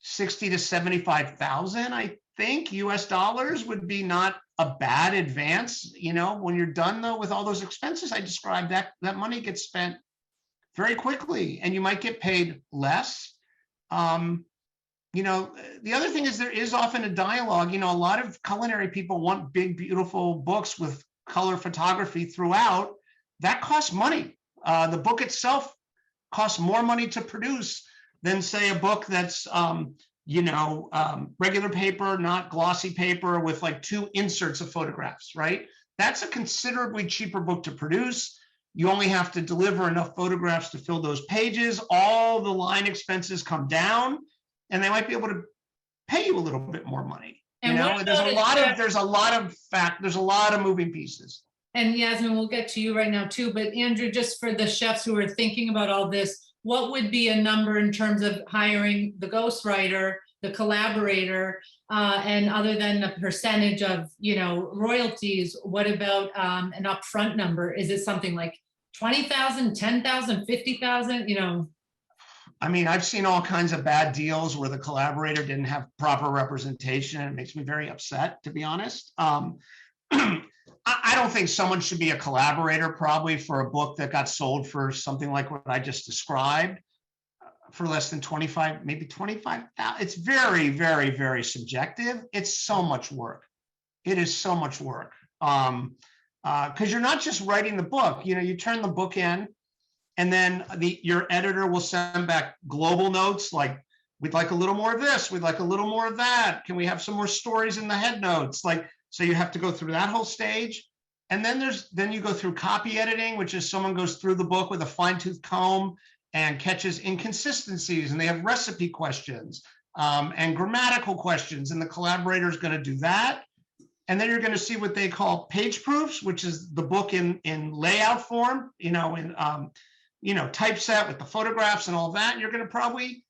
S2: 60 to 75,000, I think, US dollars would be not a bad advance. When you're done though with all those expenses I described, that money gets spent very quickly and you might get paid less. The other thing is there is often a dialogue. A lot of culinary people want big, beautiful books with color photography throughout. That costs money. The book itself costs more money to produce than, say, a book that's regular paper, not glossy paper with like 2 inserts of photographs, right? That's a considerably cheaper book to produce. You only have to deliver enough photographs to fill those pages. All the line expenses come down and they might be able to pay you a little bit more money. And there's a lot of moving pieces.
S1: And Yasmin, we'll get to you right now too, but Andrew, just for the chefs who are thinking about all this, what would be a number in terms of hiring the ghostwriter, the collaborator, and other than the percentage of, royalties, what about an upfront number? Is it something like 20,000, 10,000, 50,000,
S2: I mean, I've seen all kinds of bad deals where the collaborator didn't have proper representation. It makes me very upset, to be honest. I don't think someone should be a collaborator probably for a book that got sold for something like what I just described for less than 25, maybe 25,000. It's very, very, very subjective. It's so much work. It is so much work. Because you're not just writing the book, you turn the book in and then your editor will send back global notes like, we'd like a little more of this, we'd like a little more of that. Can we have some more stories in the head notes? So you have to go through that whole stage. And then you go through copy editing, which is someone goes through the book with a fine-tooth comb and catches inconsistencies, and they have recipe questions and grammatical questions, and the collaborator is going to do that. And then you're going to see what they call page proofs, which is the book in layout form, in typeset with the photographs and all that. And you're going to probably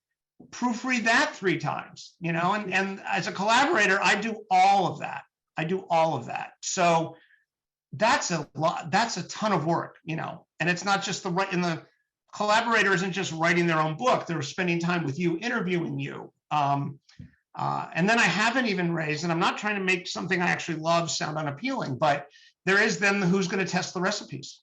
S2: proofread that 3 times, and as a collaborator, I do all of that. So that's a lot. That's a ton of work, and it's not just the collaborator isn't just writing their own book. They're spending time with you, interviewing you. And then I haven't even raised, and I'm not trying to make something I actually love sound unappealing, but there is then who's going to test the recipes.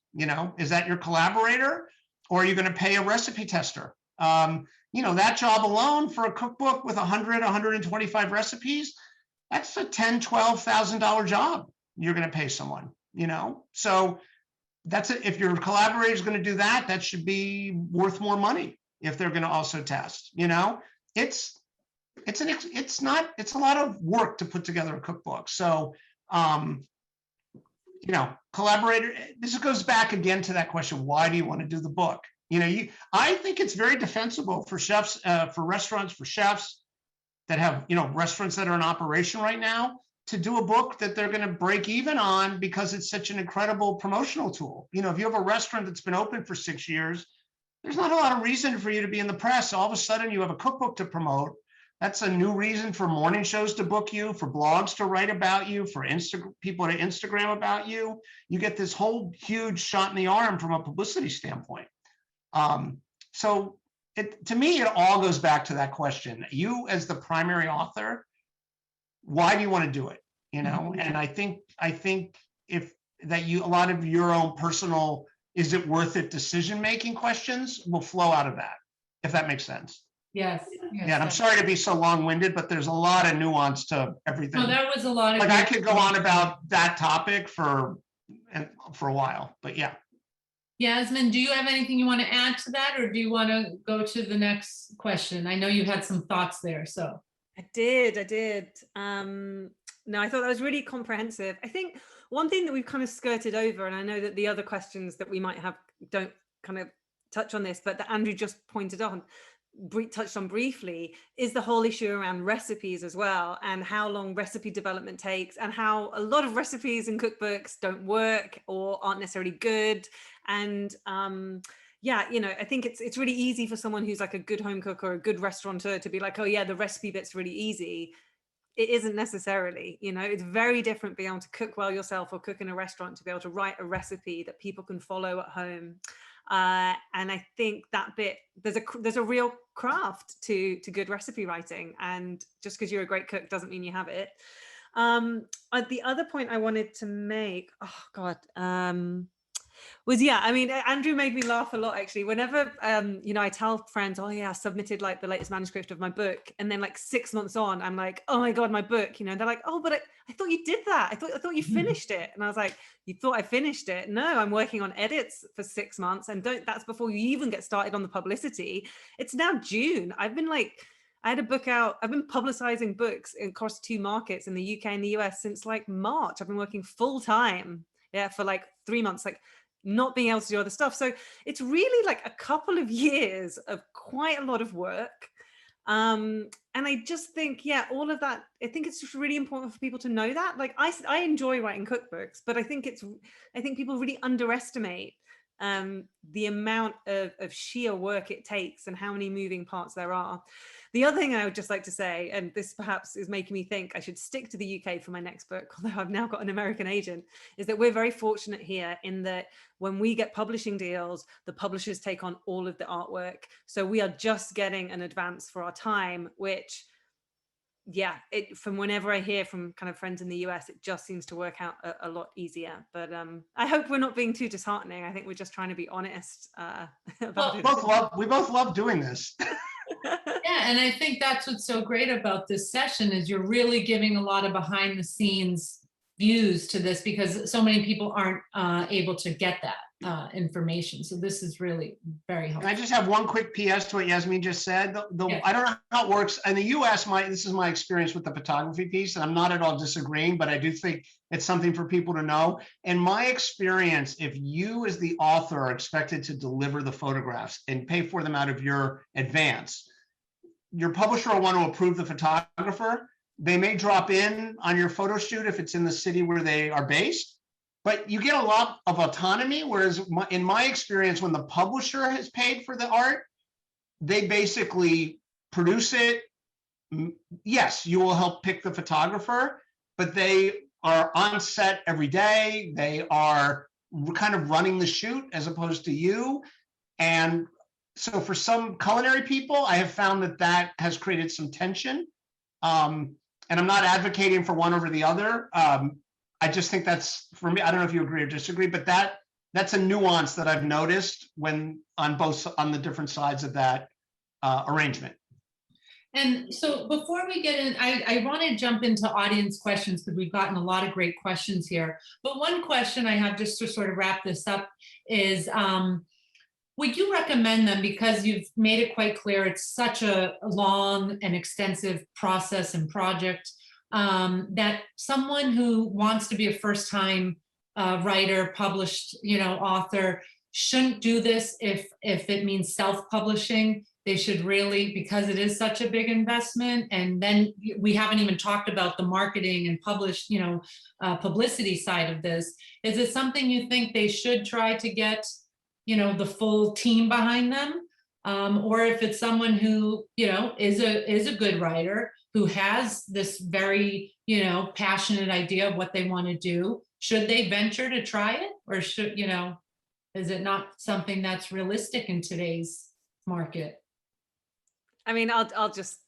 S2: Is that your collaborator, or are you going to pay a recipe tester? That job alone for a cookbook with 100, 125 recipes, that's a $10,000, $12,000 job you're going to pay someone, So that's it. If your collaborator is going to do that, that should be worth more money if they're going to also test, it's a lot of work to put together a cookbook. So, collaborator, this goes back again to that question, why do you want to do the book? I think it's very defensible for chefs, for restaurants, for chefs that have, restaurants that are in operation right now, to do a book that they're going to break even on because it's such an incredible promotional tool. If you have a restaurant that's been open for 6 years, there's not a lot of reason for you to be in the press. All of a sudden you have a cookbook to promote. That's a new reason for morning shows to book you, for blogs to write about you, for people to Instagram about you. You get this whole huge shot in the arm from a publicity standpoint. So to me, it all goes back to that question. You as the primary author, why do you want to do it? And I think if that a lot of your own personal, is it worth it decision-making questions will flow out of that, if that makes sense.
S1: Yes.
S2: Yeah, and I'm sorry to be so long-winded, but there's a lot of nuance to everything.
S1: No, that was a lot of.
S2: I could go on about that topic for a while, but yeah.
S1: Yasmin, do you have anything you want to add to that, or do you want to go to the next question? I know you had some thoughts there, so.
S3: I did. No, I thought that was really comprehensive. I think one thing that we've kind of skirted over, and I know that the other questions that we might have don't kind of touch on this, but that Andrew just touched on briefly, is the whole issue around recipes as well, and how long recipe development takes, and how a lot of recipes in cookbooks don't work or aren't necessarily good. And I think it's really easy for someone who's like a good home cook or a good restaurateur to be like, oh yeah, the recipe bit's really easy. It isn't necessarily, it's very different being able to cook well yourself or cook in a restaurant to be able to write a recipe that people can follow at home. And I think that bit, there's a real craft to good recipe writing, and just because you're a great cook doesn't mean you have it. The other point I wanted to make, was Andrew made me laugh a lot actually. Whenever I tell friends, oh yeah, I submitted like the latest manuscript of my book, and then like 6 months on, I'm like, oh my god, my book, they're like, oh, but I thought you did that. I thought you finished it. And I was like, you thought I finished it? No, I'm working on edits for 6 months, and that's before you even get started on the publicity. It's now June. I had a book out. I've been publicizing books across 2 markets in the UK and the US since like March. I've been working full time, for like 3 months, like not being able to do other stuff. So it's really like a couple of years of quite a lot of work. And I just think, yeah, all of that, I think it's just really important for people to know that. Like I enjoy writing cookbooks, but I think people really underestimate the amount of sheer work it takes and how many moving parts there are. The other thing I would just like to say, and this perhaps is making me think I should stick to the UK for my next book, although I've now got an American agent, is that we're very fortunate here in that when we get publishing deals, the publishers take on all of the artwork. So we are just getting an advance for our time, which, yeah, from whenever I hear from kind of friends in the US, it just seems to work out a lot easier. But I hope we're not being too disheartening. I think we're just trying to be honest about it.
S2: We both love doing this.
S1: Yeah, and I think that's what's so great about this session is you're really giving a lot of behind the scenes views to this, because so many people aren't able to get that information. So this is really very helpful.
S2: Can I just have one quick PS to what Yasmin just said?
S1: Yes.
S2: I don't know how it works. In the US, this is my experience with the photography piece, and I'm not at all disagreeing, but I do think it's something for people to know. In my experience, if you as the author are expected to deliver the photographs and pay for them out of your advance, your publisher will want to approve the photographer. They may drop in on your photo shoot if it's in the city where they are based, but you get a lot of autonomy. Whereas in my experience, when the publisher has paid for the art, they basically produce it. Yes, you will help pick the photographer, but they are on set every day. They are kind of running the shoot as opposed to you. And so for some culinary people, I have found that has created some tension. And I'm not advocating for one over the other. I just think that's, for me, I don't know if you agree or disagree, but that's a nuance that I've noticed when on the different sides of that arrangement.
S1: And so before we get in, I want to jump into audience questions because we've gotten a lot of great questions here. But one question I have just to sort of wrap this up is, would you recommend them, because you've made it quite clear it's such a long and extensive process and project, that someone who wants to be a first-time writer, published, author, shouldn't do this if it means self-publishing? They should really, because it is such a big investment, and then we haven't even talked about the marketing and publicity side of this. Is it something you think they should try to get the full team behind them, or if it's someone who is a good writer, who has this very passionate idea of what they want to do, should they venture to try it, or should is it not something that's realistic in today's market?
S3: I mean, I'll just,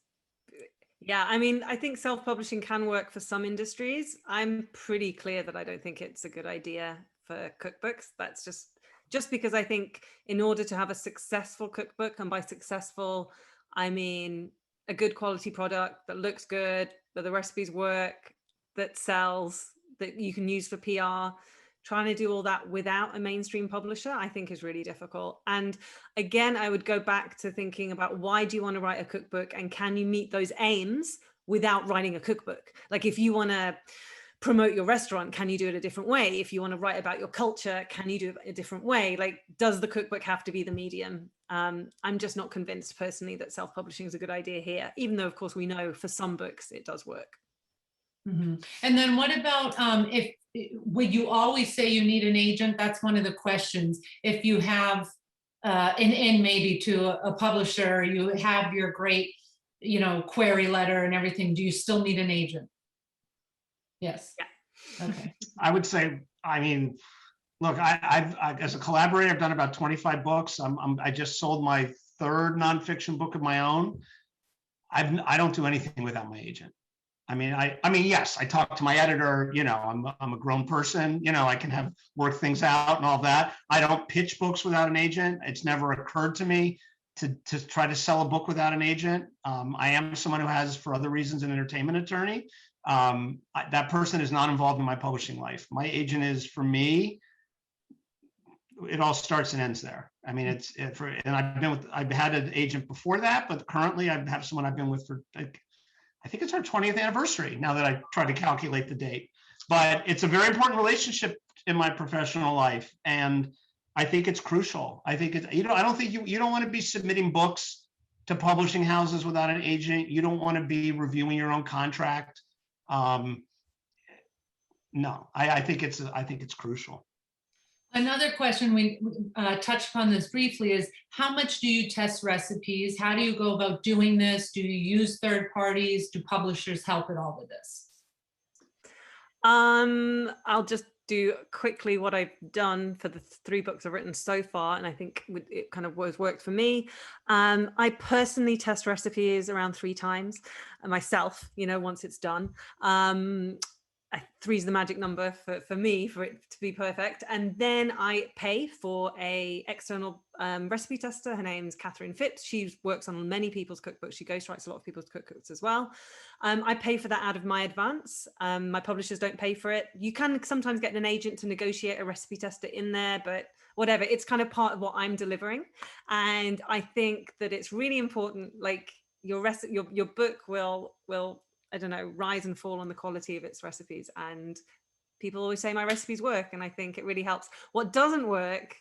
S3: yeah, I mean, I think self-publishing can work for some industries. I'm pretty clear that I don't think it's a good idea for cookbooks. That's just because I think in order to have a successful cookbook, and by successful, I mean a good quality product that looks good, that the recipes work, that sells, that you can use for PR, trying to do all that without a mainstream publisher, I think is really difficult. And again, I would go back to thinking about, why do you want to write a cookbook, and can you meet those aims without writing a cookbook? Like, if you want to promote your restaurant, can you do it a different way? If you want to write about your culture, can you do it a different way? Like, does the cookbook have to be the medium? I'm just not convinced personally that self-publishing is a good idea here, even though of course we know for some books it does work.
S1: Mm-hmm. And then what about, would you always say you need an agent? That's one of the questions. If you have in maybe to a publisher, you have your great, query letter and everything, do you still need an agent? Yes. Yeah. Okay.
S2: I would say, I mean, look, I've as a collaborator, I've done about 25 books. I just sold my third nonfiction book of my own. I don't do anything without my agent. I mean, yes, I talk to my editor. I'm a grown person. I can work things out and all that. I don't pitch books without an agent. It's never occurred to me to try to sell a book without an agent. I am someone who has, for other reasons, an entertainment attorney. That person is not involved in my publishing life. My agent is, for me, it all starts and ends there. I mean, I've had an agent before that, but currently I have someone I've been with for, I think it's our 20th anniversary now that I try to calculate the date. But it's a very important relationship in my professional life, and I think it's crucial. I think it's, I don't think you don't want to be submitting books to publishing houses without an agent. You don't want to be reviewing your own contract. No, I think it's crucial.
S1: Another question, we touched upon this briefly, is how much do you test recipes? How do you go about doing this? Do you use third parties? Do publishers help at all with this?
S3: I'll just do quickly what I've done for the 3 books I've written so far, and I think it kind of worked for me. I personally test recipes around 3 times myself, once it's done. 3 is the magic number for me, for it to be perfect. And then I pay for a external recipe tester. Her name's Catherine Phipps. She works on many people's cookbooks. She ghostwrites a lot of people's cookbooks as well. I pay for that out of my advance. My publishers don't pay for it. You can sometimes get an agent to negotiate a recipe tester in there, but whatever, it's kind of part of what I'm delivering. And I think that it's really important, like your book will I don't know, rise and fall on the quality of its recipes. And people always say my recipes work, and I think it really helps. What doesn't work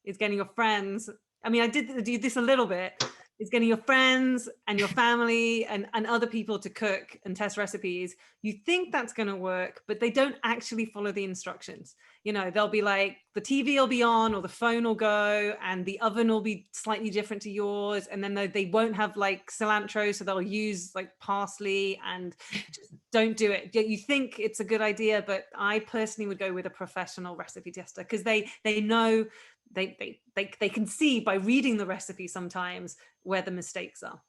S3: is getting your friends. I mean, I did do this a little bit. Is getting your friends and your family and other people to cook and test recipes. You think that's going to work, but they don't actually follow the instructions. They'll be like, the TV will be on or the phone will go and the oven will be slightly different to yours. And then they won't have like cilantro, so they'll use like parsley, and just don't do it. You think it's a good idea, but I personally would go with a professional recipe tester, because they know, they can see by reading the recipe sometimes where the mistakes are.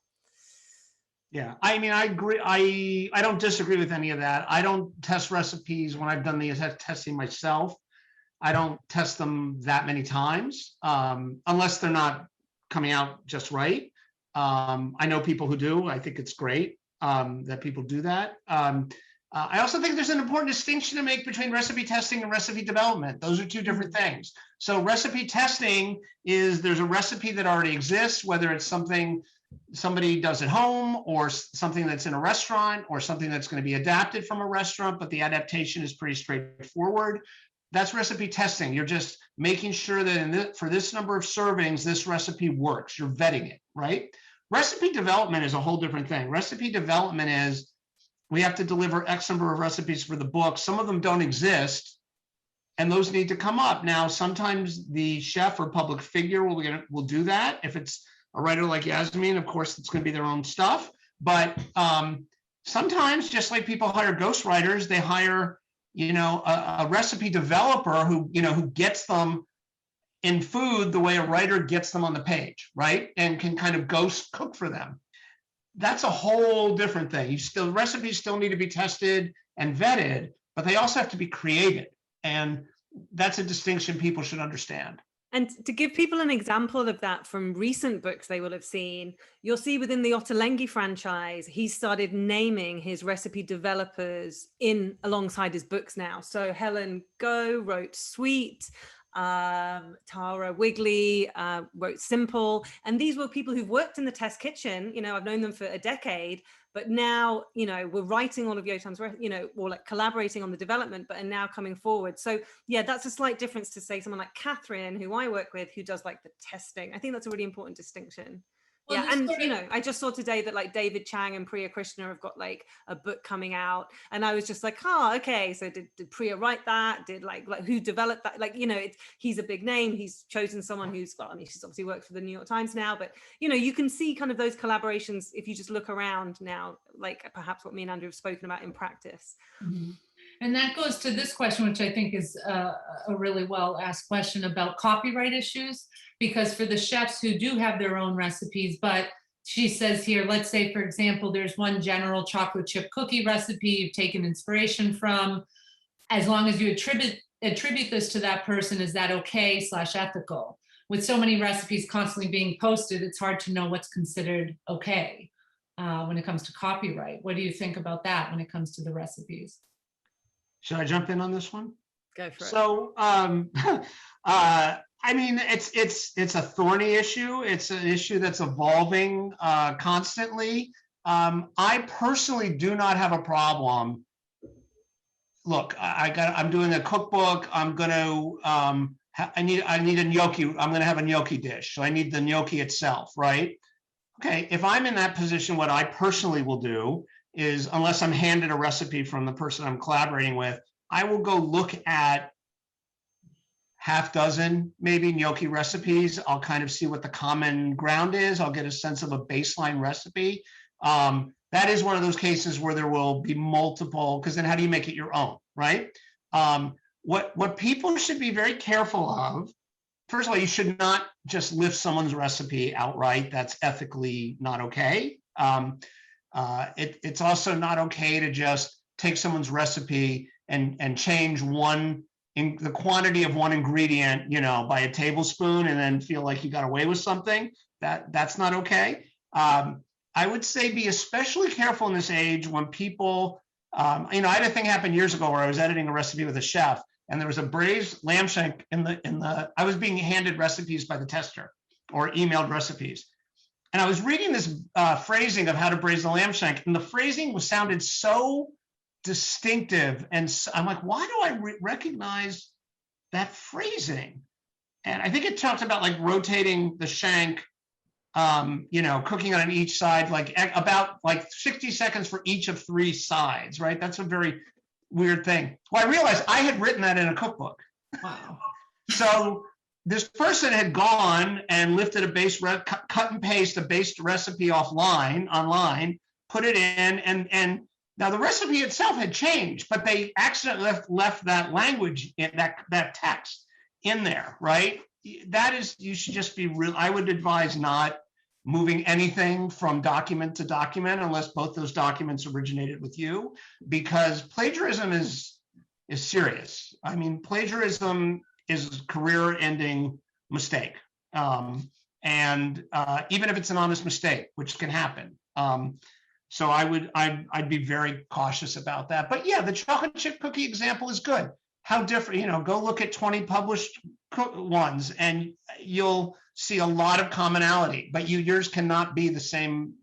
S2: Yeah, I mean, I agree. I don't disagree with any of that. I don't test recipes when I've done the testing myself. I don't test them that many times, unless they're not coming out just right. I know people who do. I think it's great that people do that. I also think there's an important distinction to make between recipe testing and recipe development. Those are 2 different things. So recipe testing is, there's a recipe that already exists, whether it's something somebody does at home or something that's in a restaurant or something that's going to be adapted from a restaurant, but the adaptation is pretty straightforward. That's recipe testing. You're just making sure that for this number of servings, this recipe works. You're vetting it, right? Recipe development is a whole different thing. Recipe development is, we have to deliver X number of recipes for the book. Some of them don't exist, and those need to come up. Now, sometimes the chef or public figure will do that. If it's a writer like Yasmin, of course, it's going to be their own stuff. But sometimes, just like people hire ghostwriters, they hire, a recipe developer who gets them in food the way a writer gets them on the page, right? And can kind of ghost cook for them. That's a whole different thing. Recipes still need to be tested and vetted, but they also have to be created. And that's a distinction people should understand.
S3: And to give people an example of that from recent books they will have seen, you'll see within the Ottolenghi franchise, he started naming his recipe developers alongside his books now. So Helen Go wrote Sweet, Tara Wigley wrote Simple, and these were people who've worked in the test kitchen. I've known them for a decade, but now we're writing all of Yotam's, or like collaborating on the development, but are now coming forward. So yeah, that's a slight difference to say someone like Catherine, who I work with, who does like the testing. I think that's a really important distinction. Well, yeah, and I just saw today that like David Chang and Priya Krishna have got like a book coming out, and I was just like, oh, okay. So did Priya write that? Did like who developed that? Like, he's a big name. He's chosen someone who's, well, I mean, she's obviously worked for the New York Times now, but you can see kind of those collaborations if you just look around now, like perhaps what me and Andrew have spoken about in practice.
S1: Mm-hmm. And that goes to this question, which I think is a really well asked question about copyright issues, because for the chefs who do have their own recipes, but she says here, let's say, for example, there's one general chocolate chip cookie recipe you've taken inspiration from, as long as you attribute this to that person, is that okay / ethical? With so many recipes constantly being posted, it's hard to know what's considered okay when it comes to copyright. What do you think about that when it comes to the recipes?
S2: Should I jump in on this one?
S3: Go for it.
S2: So, I mean, it's a thorny issue. It's an issue that's evolving constantly. I personally do not have a problem. Look, I'm doing a cookbook. I'm going to I need a gnocchi. I'm going to have a gnocchi dish. So I need the gnocchi itself, right? okay, if I'm in that position, what I personally will do is, unless I'm handed a recipe from the person I'm collaborating with, I will go look at half dozen maybe gnocchi recipes. I'll kind of see what the common ground is. I'll get a sense of a baseline recipe. That is one of those cases where there will be multiple, because then how do you make it your own, right? What people should be very careful of, first of all, you should not just lift someone's recipe outright. That's ethically not okay. It's also not okay to just take someone's recipe and change the quantity of one ingredient, by a tablespoon, and then feel like you got away with something. That's not okay. I would say be especially careful in this age when people, I had a thing happen years ago where I was editing a recipe with a chef, and there was a braised lamb shank I was being handed recipes by the tester, or emailed recipes. And I was reading this phrasing of how to braise the lamb shank, and the phrasing sounded so distinctive. And I'm like, why do I recognize that phrasing? And I think it talks about like rotating the shank, cooking it on each side, like about 60 seconds for each of 3 sides, right? That's a very weird thing. Well, I realized I had written that in a cookbook.
S1: Wow. So
S2: this person had gone and lifted cut and paste a based recipe online, put it in, and now the recipe itself had changed, but they accidentally left that language, that text in there, right? That is, you should just be real. I would advise not moving anything from document to document unless both those documents originated with you, because plagiarism is serious. I mean, plagiarism is a career-ending mistake, and even if it's an honest mistake, which can happen. So I'd be very cautious about that. But yeah, the chocolate chip cookie example is good. How different, go look at 20 published ones and you'll see a lot of commonality, but yours cannot be the same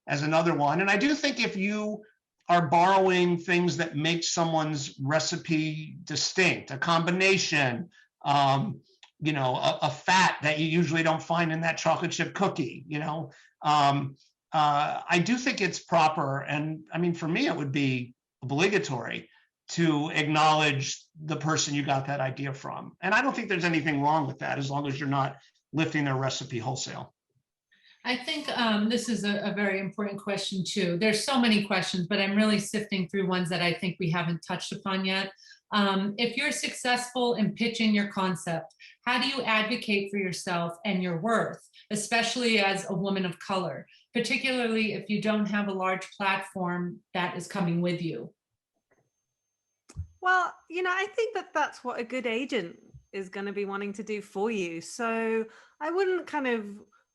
S2: as another one. And I do think if you are borrowing things that make someone's recipe distinct, a combination, a fat that you usually don't find in that chocolate chip cookie, I do think it's proper. And I mean, for me, it would be obligatory to acknowledge the person you got that idea from. And I don't think there's anything wrong with that, as long as you're not lifting their recipe wholesale.
S1: I think this is a very important question too. There's so many questions, but I'm really sifting through ones that I think we haven't touched upon yet. If you're successful in pitching your concept, how do you advocate for yourself and your worth, especially as a woman of color, particularly if you don't have a large platform that is coming with you?
S3: Well, I think that's what a good agent is going to be wanting to do for you. So I wouldn't kind of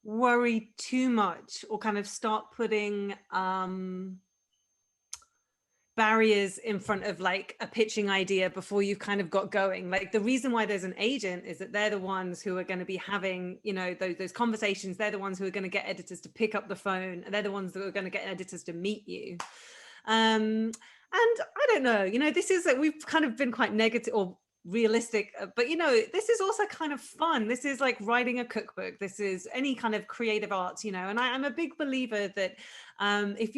S3: worry too much or kind of start putting barriers in front of like a pitching idea before you've kind of got going. Like, the reason why there's an agent is that they're the ones who are going to be having, those conversations. They're the ones who are going to get editors to pick up the phone, and they're the ones that are going to get editors to meet you. And I don't know, this is that we've kind of been quite negative or realistic, but this is also kind of fun. This is like writing a cookbook. This is any kind of creative arts, and I'm a big believer that if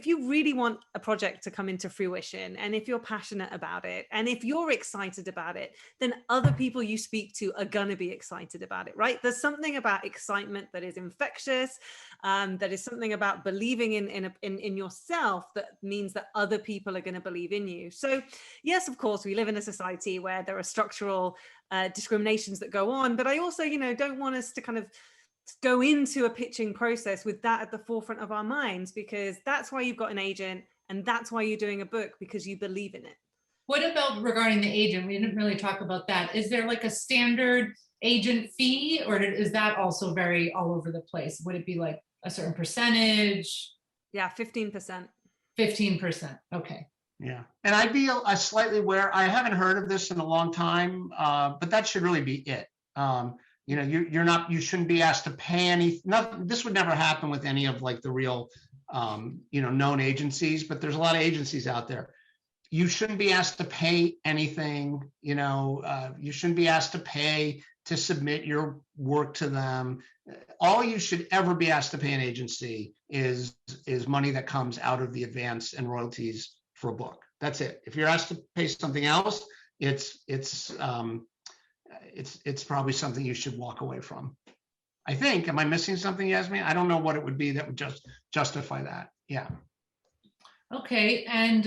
S3: you really want a project to come into fruition, and if you're passionate about it, and if you're excited about it, then other people you speak to are going to be excited about it, right? There's something about excitement that is infectious, that is something about believing in yourself that means that other people are going to believe in you. So yes, of course, we live in a society where there are structural discriminations that go on, but I also don't want us to kind of go into a pitching process with that at the forefront of our minds, because that's why you've got an agent, and that's why you're doing a book, because you believe in it.
S1: What about regarding the agent? We didn't really talk about that. Is there like a standard agent fee, or is that also very all over the place? Would it be like a certain percentage?
S3: Yeah, 15%.
S1: 15%. Okay.
S2: Yeah, and I'd be a slightly aware. I haven't heard of this in a long time, but that should really be it. You shouldn't be asked to pay any. This would never happen with any of like the real, known agencies. But there's a lot of agencies out there. You shouldn't be asked to pay anything. You shouldn't be asked to pay to submit your work to them. All you should ever be asked to pay an agency is money that comes out of the advance and royalties for a book. That's it. If you're asked to pay something else, it's probably something you should walk away from. I think. Am I missing something, Yasmin? I don't know what it would be that would just justify that. Yeah.
S1: Okay, and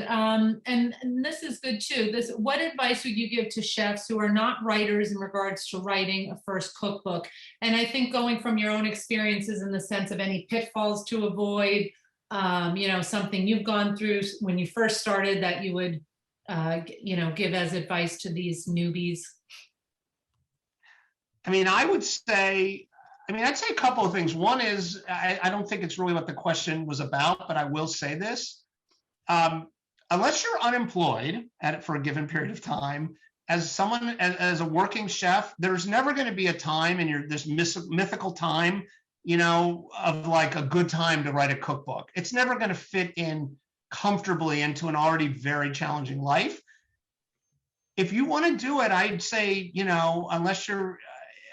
S1: this is good too. What advice would you give to chefs who are not writers in regards to writing a first cookbook? And I think going from your own experiences in the sense of any pitfalls to avoid, something you've gone through when you first started that you would, give as advice to these newbies.
S2: I'd say a couple of things. One is, I don't think it's really what the question was about, but I will say this. Unless you're unemployed for a given period of time, as a working chef, there's never going to be a time in this mythical time, of like a good time to write a cookbook. It's never going to fit in comfortably into an already very challenging life. If you want to do it, I'd say, unless you're,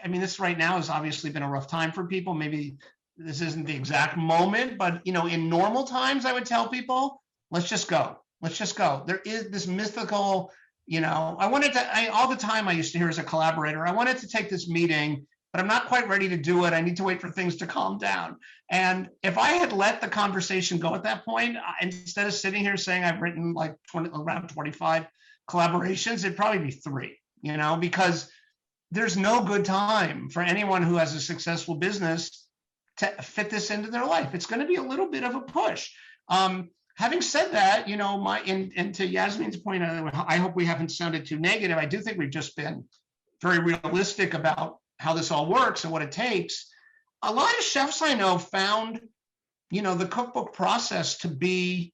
S2: this right now has obviously been a rough time for people. Maybe this isn't the exact moment, but, in normal times, I would tell people, let's just go. Let's just go. There is this mythical, all the time I used to hear as a collaborator, I wanted to take this meeting, but I'm not quite ready to do it. I need to wait for things to calm down. And if I had let the conversation go at that point, instead of sitting here saying I've written like around 25 collaborations, it'd probably be 3, because there's no good time for anyone who has a successful business to fit this into their life. It's going to be a little bit of a push. Having said that, and to Yasmin's point, I hope we haven't sounded too negative. I do think we've just been very realistic about how this all works and what it takes. A lot of chefs I know found, the cookbook process to be,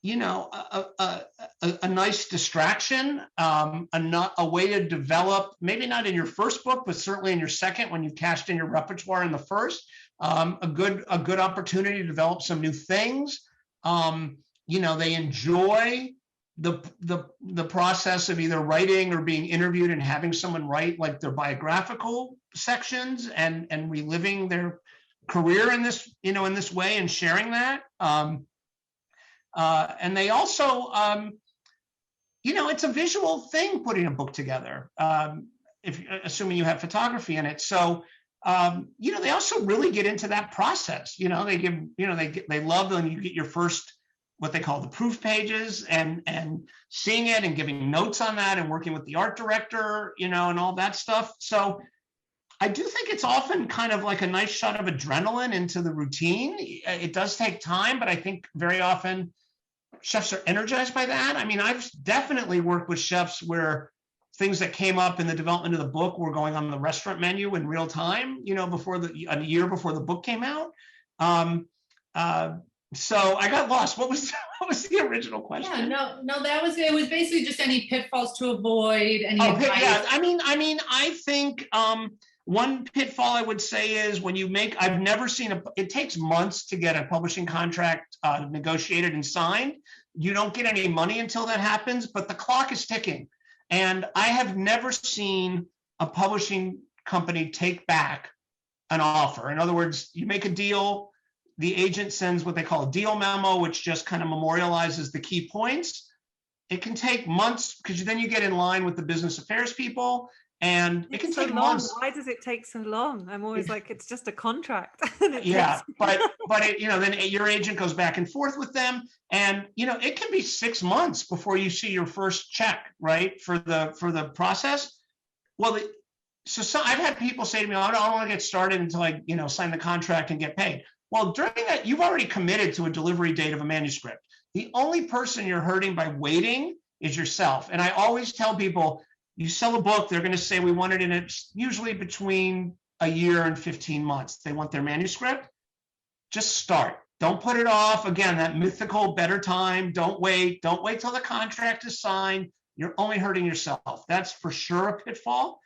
S2: a nice distraction, a way to develop, maybe not in your first book, but certainly in your second, when you've cashed in your repertoire in the first, a good opportunity to develop some new things. They enjoy the process of either writing or being interviewed and having someone write like their biographical sections and reliving their career in this, in this way and sharing that. And they also, it's a visual thing putting a book together, assuming you have photography in it. So, they also really get into that process. They love when you get your first, what they call the proof pages, and seeing it and giving notes on that and working with the art director, and all that stuff. So I do think it's often kind of like a nice shot of adrenaline into the routine. It does take time, but I think very often chefs are energized by that. I've definitely worked with chefs where things that came up in the development of the book were going on the restaurant menu in real time, a year before the book came out. So I got lost. What was the original question?
S1: Yeah, no, it was basically just any pitfalls to avoid.
S2: Yeah. I think one pitfall I would say is I've never seen it takes months to get a publishing contract negotiated and signed. You don't get any money until that happens, but the clock is ticking. And I have never seen a publishing company take back an offer. In other words, you make a deal, the agent sends what they call a deal memo, which just kind of memorializes the key points. It can take months because then you get in line with the business affairs people, and it can take months.
S3: Why does it take so long? I'm always like, it's just a contract.
S2: Yeah, but then your agent goes back and forth with them, and it can be 6 months before you see your first check, right, for the process. Well, so I've had people say to me, I don't want to get started until I sign the contract and get paid. Well, during that, you've already committed to a delivery date of a manuscript. The only person you're hurting by waiting is yourself. And I always tell people, you sell a book, they're going to say we want it in it usually between a year and 15 months. They want their manuscript. Just start. Don't put it off. Again, that mythical better time. Don't wait. Don't wait till the contract is signed. You're only hurting yourself. That's for sure a pitfall.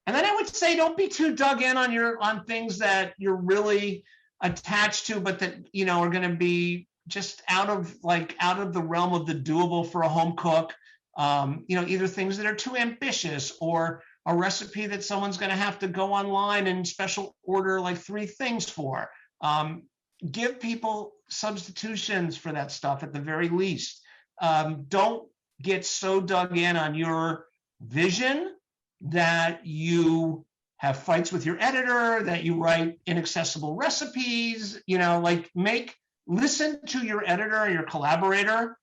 S2: And then I would say don't be too dug in on things that you're really attached to, but that are going to be just out of the realm of the doable for a home cook. Either things that are too ambitious or a recipe that someone's going to have to go online and special order like 3 things for. Give people substitutions for that stuff at the very least. Don't get so dug in on your vision that you have fights with your editor, that you write inaccessible recipes, like listen to your editor or your collaborator.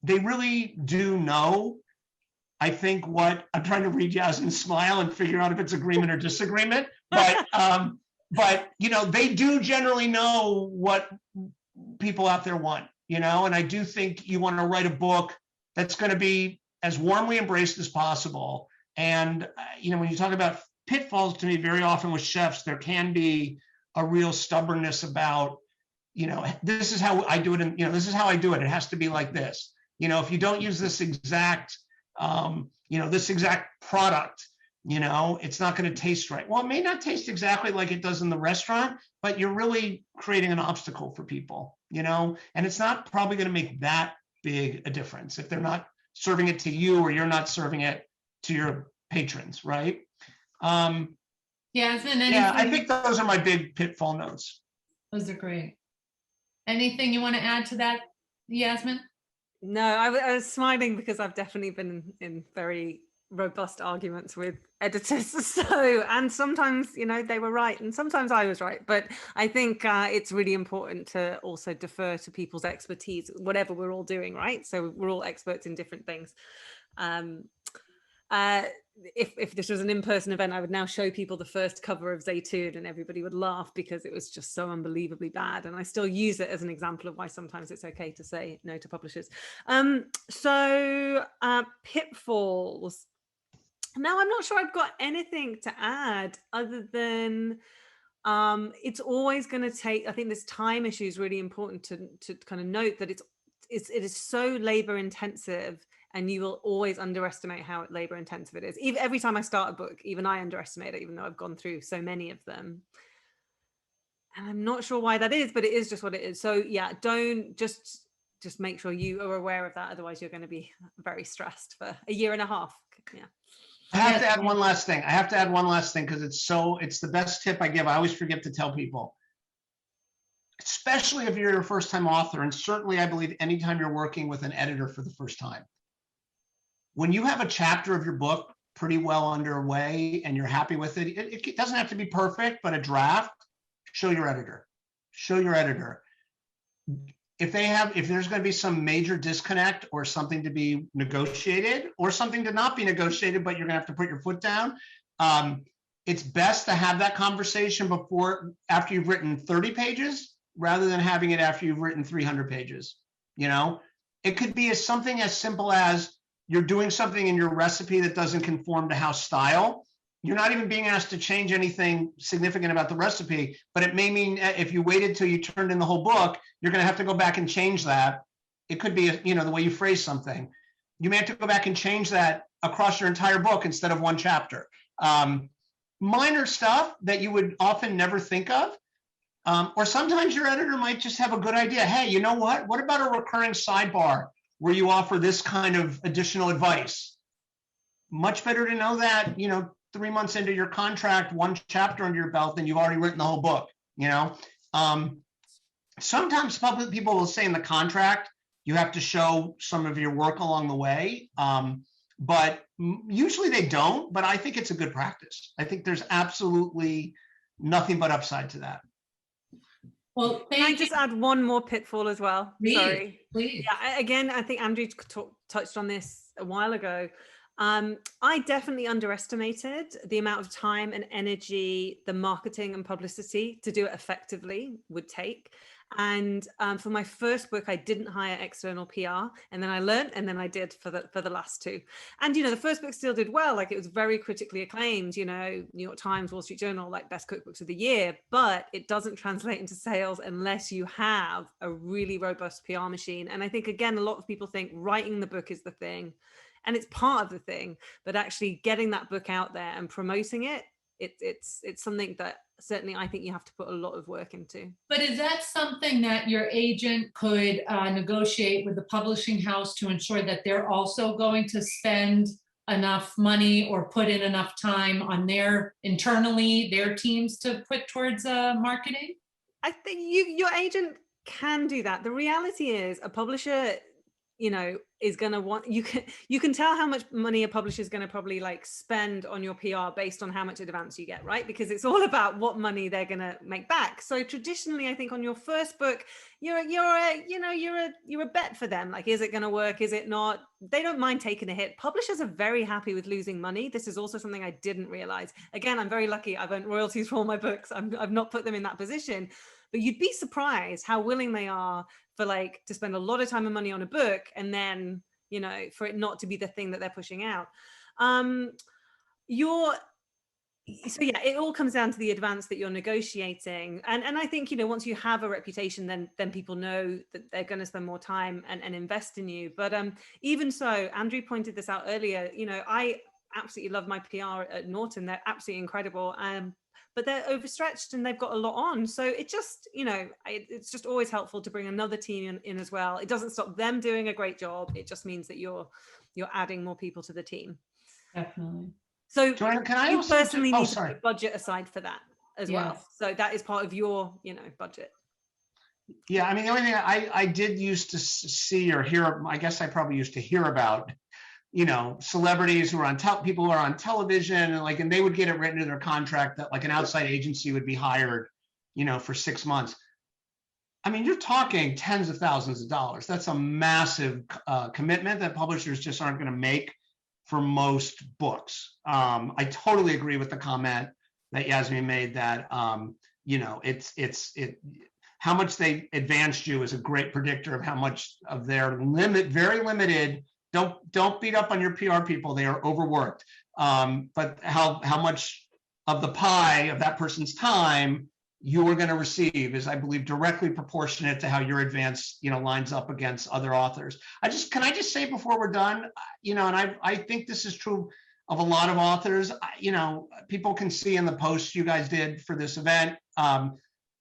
S2: They really do know, I think, what I'm trying to read Yasmin's smile and figure out if it's agreement or disagreement, but they do generally know what people out there want, and I do think you want to write a book that's going to be as warmly embraced as possible. And, when you talk about pitfalls, to me, very often with chefs, there can be a real stubbornness about, this is how I do it. And, this is how I do it. It has to be like this. If you don't use this exact, this exact product, it's not going to taste right. Well, it may not taste exactly like it does in the restaurant, but you're really creating an obstacle for people, and it's not probably going to make that big a difference if they're not serving it to you or you're not serving it to your patrons, right?
S1: Yasmin,
S2: I think those are my big pitfall notes.
S1: Those are great. Anything you want to add to that, Yasmin?
S3: No, I was smiling because I've definitely been in very robust arguments with editors. So, and sometimes, they were right and sometimes I was right. But I think it's really important to also defer to people's expertise, whatever we're all doing, right? So we're all experts in different things. If this was an in-person event, I would now show people the first cover of Zaitoun and everybody would laugh because it was just so unbelievably bad. And I still use it as an example of why sometimes it's okay to say no to publishers. Pitfalls. Now, I'm not sure I've got anything to add other than it's always going to take, I think this time issue is really important to kind of note that it is so labor intensive. And you will always underestimate how labor intensive it is. Even every time I start a book, even I underestimate it, even though I've gone through so many of them. And I'm not sure why that is, but it is just what it is. So yeah, don't just make sure you are aware of that. Otherwise you're going to be very stressed for a year and a half. Yeah.
S2: I have to add one last thing. Because it's the best tip I give. I always forget to tell people, especially if you're a first-time author. And certainly I believe anytime you're working with an editor for the first time. When you have a chapter of your book pretty well underway and you're happy with it, it doesn't have to be perfect, but a draft, show your editor. If there's going to be some major disconnect or something to be negotiated or something to not be negotiated, but you're going to have to put your foot down, it's best to have that conversation after you've written 30 pages rather than having it after you've written 300 pages. It could be something as simple as you're doing something in your recipe that doesn't conform to house style. You're not even being asked to change anything significant about the recipe, but it may mean if you waited till you turned in the whole book, you're going to have to go back and change that. It could be, the way you phrase something. You may have to go back and change that across your entire book instead of one chapter. Minor stuff that you would often never think of. Or sometimes your editor might just have a good idea. Hey, you know what? What about a recurring sidebar where you offer this kind of additional advice? Much better to know that, 3 months into your contract, one chapter under your belt, than you've already written the whole book, Sometimes people will say in the contract, you have to show some of your work along the way, but usually they don't, but I think it's a good practice. I think there's absolutely nothing but upside to that.
S1: Well,
S3: can I just add one more pitfall as well?
S1: Please,
S3: sorry.
S1: Please.
S3: Yeah, again, I think Andrew touched on this a while ago. I definitely underestimated the amount of time and energy the marketing and publicity to do it effectively would take. And for my first book, I didn't hire external PR, and then I learned, and then I did for the last two. And the first book still did well. Like, it was very critically acclaimed. New York Times, Wall Street Journal, like best cookbooks of the year. But it doesn't translate into sales unless you have a really robust PR machine. And I think, again, a lot of people think writing the book is the thing, and it's part of the thing. But actually getting that book out there and promoting it, it's something that certainly I think you have to put a lot of work into.
S1: But is that something that your agent could negotiate with the publishing house to ensure that they're also going to spend enough money or put in enough time on their teams to put towards marketing?
S3: I think your agent can do that. The reality is a publisher, is going to want, you can tell how much money a publisher is going to probably like spend on your PR based on how much advance you get, right? Because it's all about what money they're going to make back. So traditionally, I think on your first book, you're a bet for them. Like, is it going to work? Is it not? They don't mind taking a hit. Publishers are very happy with losing money. This is also something I didn't realize. Again, I'm very lucky. I've earned royalties for all my books. I've not put them in that position, but you'd be surprised how willing they are for like to spend a lot of time and money on a book and then, for it not to be the thing that they're pushing out. It all comes down to the advance that you're negotiating. And I think, once you have a reputation, then people know that they're going to spend more time and invest in you. But even so, Andrew pointed this out earlier, I absolutely love my PR at Norton. They're absolutely incredible. But they're overstretched and they've got a lot on. So it just, it's just always helpful to bring another team in as well. It doesn't stop them doing a great job. It just means that you're adding more people to the team.
S1: Definitely.
S3: So
S2: Joanna, can I
S3: you
S2: also
S3: personally need to
S2: sorry.
S3: put budget aside for that as well. So that is part of your, budget.
S2: Yeah, I mean, the only thing I did used to see or hear, I guess I probably used to hear about, celebrities who are people who are on television and they would get it written into their contract that like an outside agency would be hired, for 6 months. I mean, you're talking tens of thousands of dollars. That's a massive commitment that publishers just aren't going to make for most books. I totally agree with the comment that Yasmin made that, how much they advanced you is a great predictor of how much of their very limited. Don't beat up on your PR people. They are overworked. But how much of the pie of that person's time you are going to receive is, I believe, directly proportionate to how your advance, lines up against other authors. Can I just say before we're done, and I think this is true of a lot of authors, people can see in the posts you guys did for this event.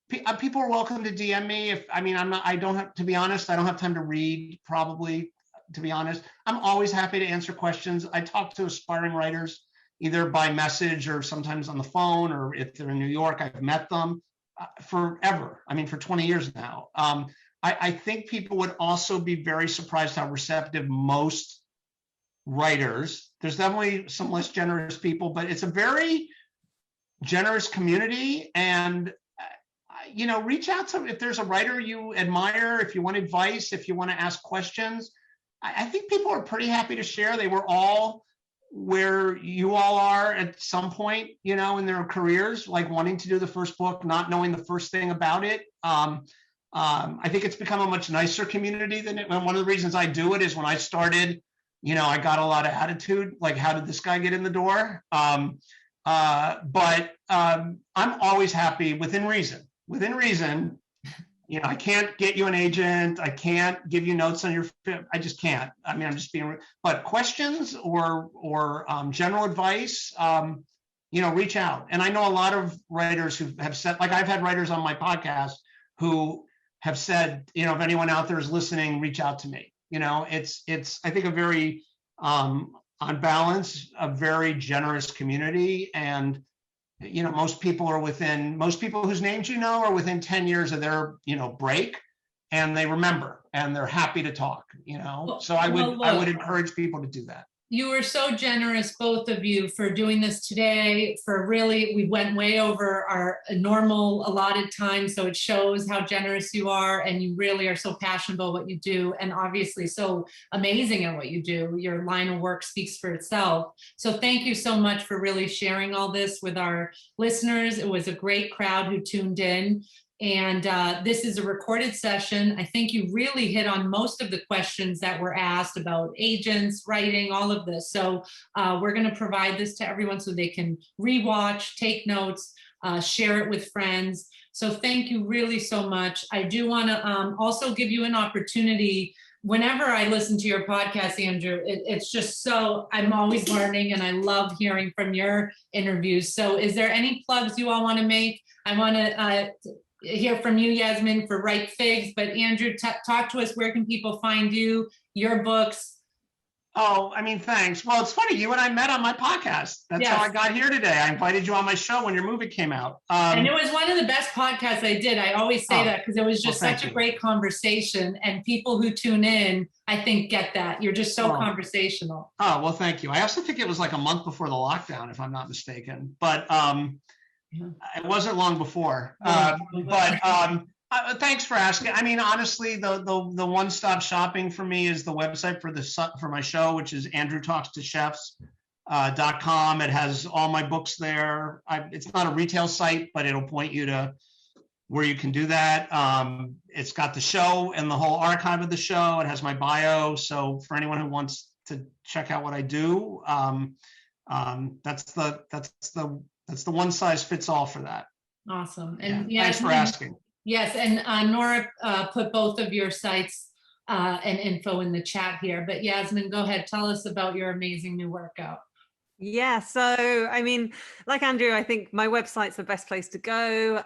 S2: People are welcome to DM me. To be honest, I don't have time to read probably. To be honest, I'm always happy to answer questions. I talk to aspiring writers either by message or sometimes on the phone, or if they're in New York, I've met them forever. For 20 years now. I think people would also be very surprised how receptive most writers, there's definitely some less generous people, but it's a very generous community. And reach out to, if there's a writer you admire, if you want advice, if you want to ask questions. I think people are pretty happy to share. They were all where you all are at some point, in their careers, like wanting to do the first book, not knowing the first thing about it. I think it's become a much nicer community than it. One of the reasons I do it is when I started, I got a lot of attitude, like, how did this guy get in the door? But I'm always happy within reason. I can't get you an agent. I can't give you notes on your, I just can't. I'm just being, but questions or general advice, reach out. And I know a lot of writers who have said, like, I've had writers on my podcast who have said, if anyone out there is listening, reach out to me. It's I think a very, on balance, a very generous community. And most people whose names are within 10 years of their, break, and they remember and they're happy to talk, So I would encourage people to do that.
S1: You were so generous, both of you, for doing this today, we went way over our normal allotted time. So it shows how generous you are, and you really are so passionate about what you do, and obviously so amazing at what you do. Your line of work speaks for itself. So thank you so much for really sharing all this with our listeners. It was a great crowd who tuned in. And this is a recorded session. I think you really hit on most of the questions that were asked about agents, writing, all of this. So we're going to provide this to everyone so they can rewatch, take notes, share it with friends. So thank you really so much. I do want to also give you an opportunity. Whenever I listen to your podcast, Andrew, it's just so, I'm always learning, and I love hearing from your interviews. So is there any plugs you all want to make? I want to hear from you, Yasmin, for Ripe Figs, but Andrew, talk to us. Where can people find you, your books?
S2: Oh, I mean, thanks. Well, it's funny. You and I met on my podcast. That's how I
S1: Yes.
S2: got here today. I invited you on my show when your movie came out.
S1: And it was one of the best podcasts I did. I always say
S2: Oh,
S1: that because it was
S2: well,
S1: just
S2: thank
S1: such a
S2: you.
S1: great conversation, and people who tune in, I think, get that. You're just so
S2: Well,
S1: conversational.
S2: Oh, well, thank you. I also think it was like a month before the lockdown, if I'm not mistaken, but
S1: Yeah.
S2: it wasn't long before. Thanks for asking. I mean, honestly, the one-stop shopping for me is the website for my show, which is andrewtalkstochefs.com. It has all my books there. It's not a retail site, but it'll point you to where you can do that. It's got the show and the whole archive of the show. It has my bio. So for anyone who wants to check out what I do, that's the one size fits all for that.
S1: Awesome.
S2: Yeah.
S1: And
S2: Thanks for asking.
S1: Yes, and Nora put both of your sites and info in the chat here. But Yasmin, go ahead. Tell us about your amazing new workout.
S3: Yeah, so I mean, like Andrew, I think my website's the best place to go.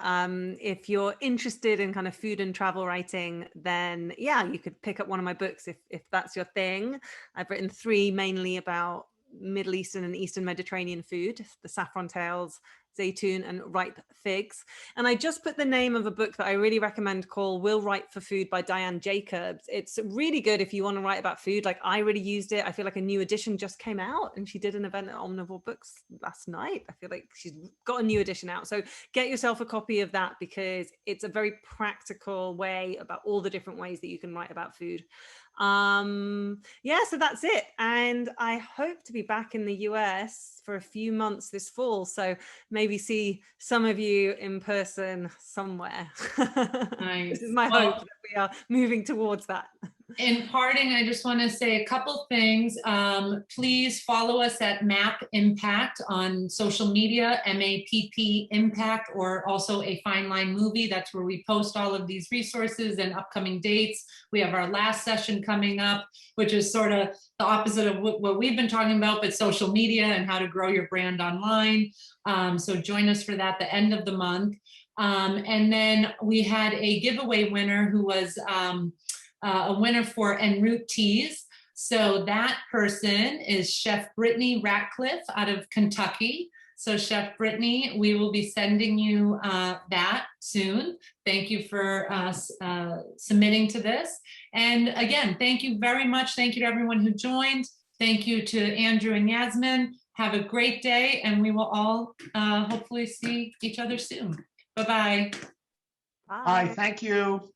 S3: If you're interested in kind of food and travel writing, then yeah, you could pick up one of my books if that's your thing. I've written 3 mainly about Middle Eastern and Eastern Mediterranean food, the Saffron Tales, Zaitoun, and Ripe Figs. And I just put the name of a book that I really recommend called Will Write for Food by Diane Jacobs. It's really good if you want to write about food. Like, I really used it. I feel like a new edition just came out, and she did an event at Omnivore Books last night. I feel like she's got a new edition out. So get yourself a copy of that, because it's a very practical way about all the different ways that you can write about food. Yeah, so that's it, and I hope to be back in the US for a few months this fall, so maybe see some of you in person somewhere.
S1: Nice.
S3: This is my hope that we are moving towards that.
S1: In parting, I just want to say a couple things. Please follow us at MAPP Impact on social media, MAPP Impact, or also A Fine Line Movie. That's where we post all of these resources and upcoming dates. We have our last session coming up, which is sort of the opposite of what we've been talking about, but social media and how to grow your brand online. So join us for that, the end of the month. And then we had a giveaway winner who was a winner for en route teas. So that person is Chef Brittany Ratcliffe out of Kentucky. So Chef Brittany, we will be sending you that soon. Thank you for submitting to this. And again, thank you very much. Thank you to everyone who joined. Thank you to Andrew and Yasmin. Have a great day, and we will all hopefully see each other soon. Bye-bye.
S3: Bye.
S2: Hi, thank you.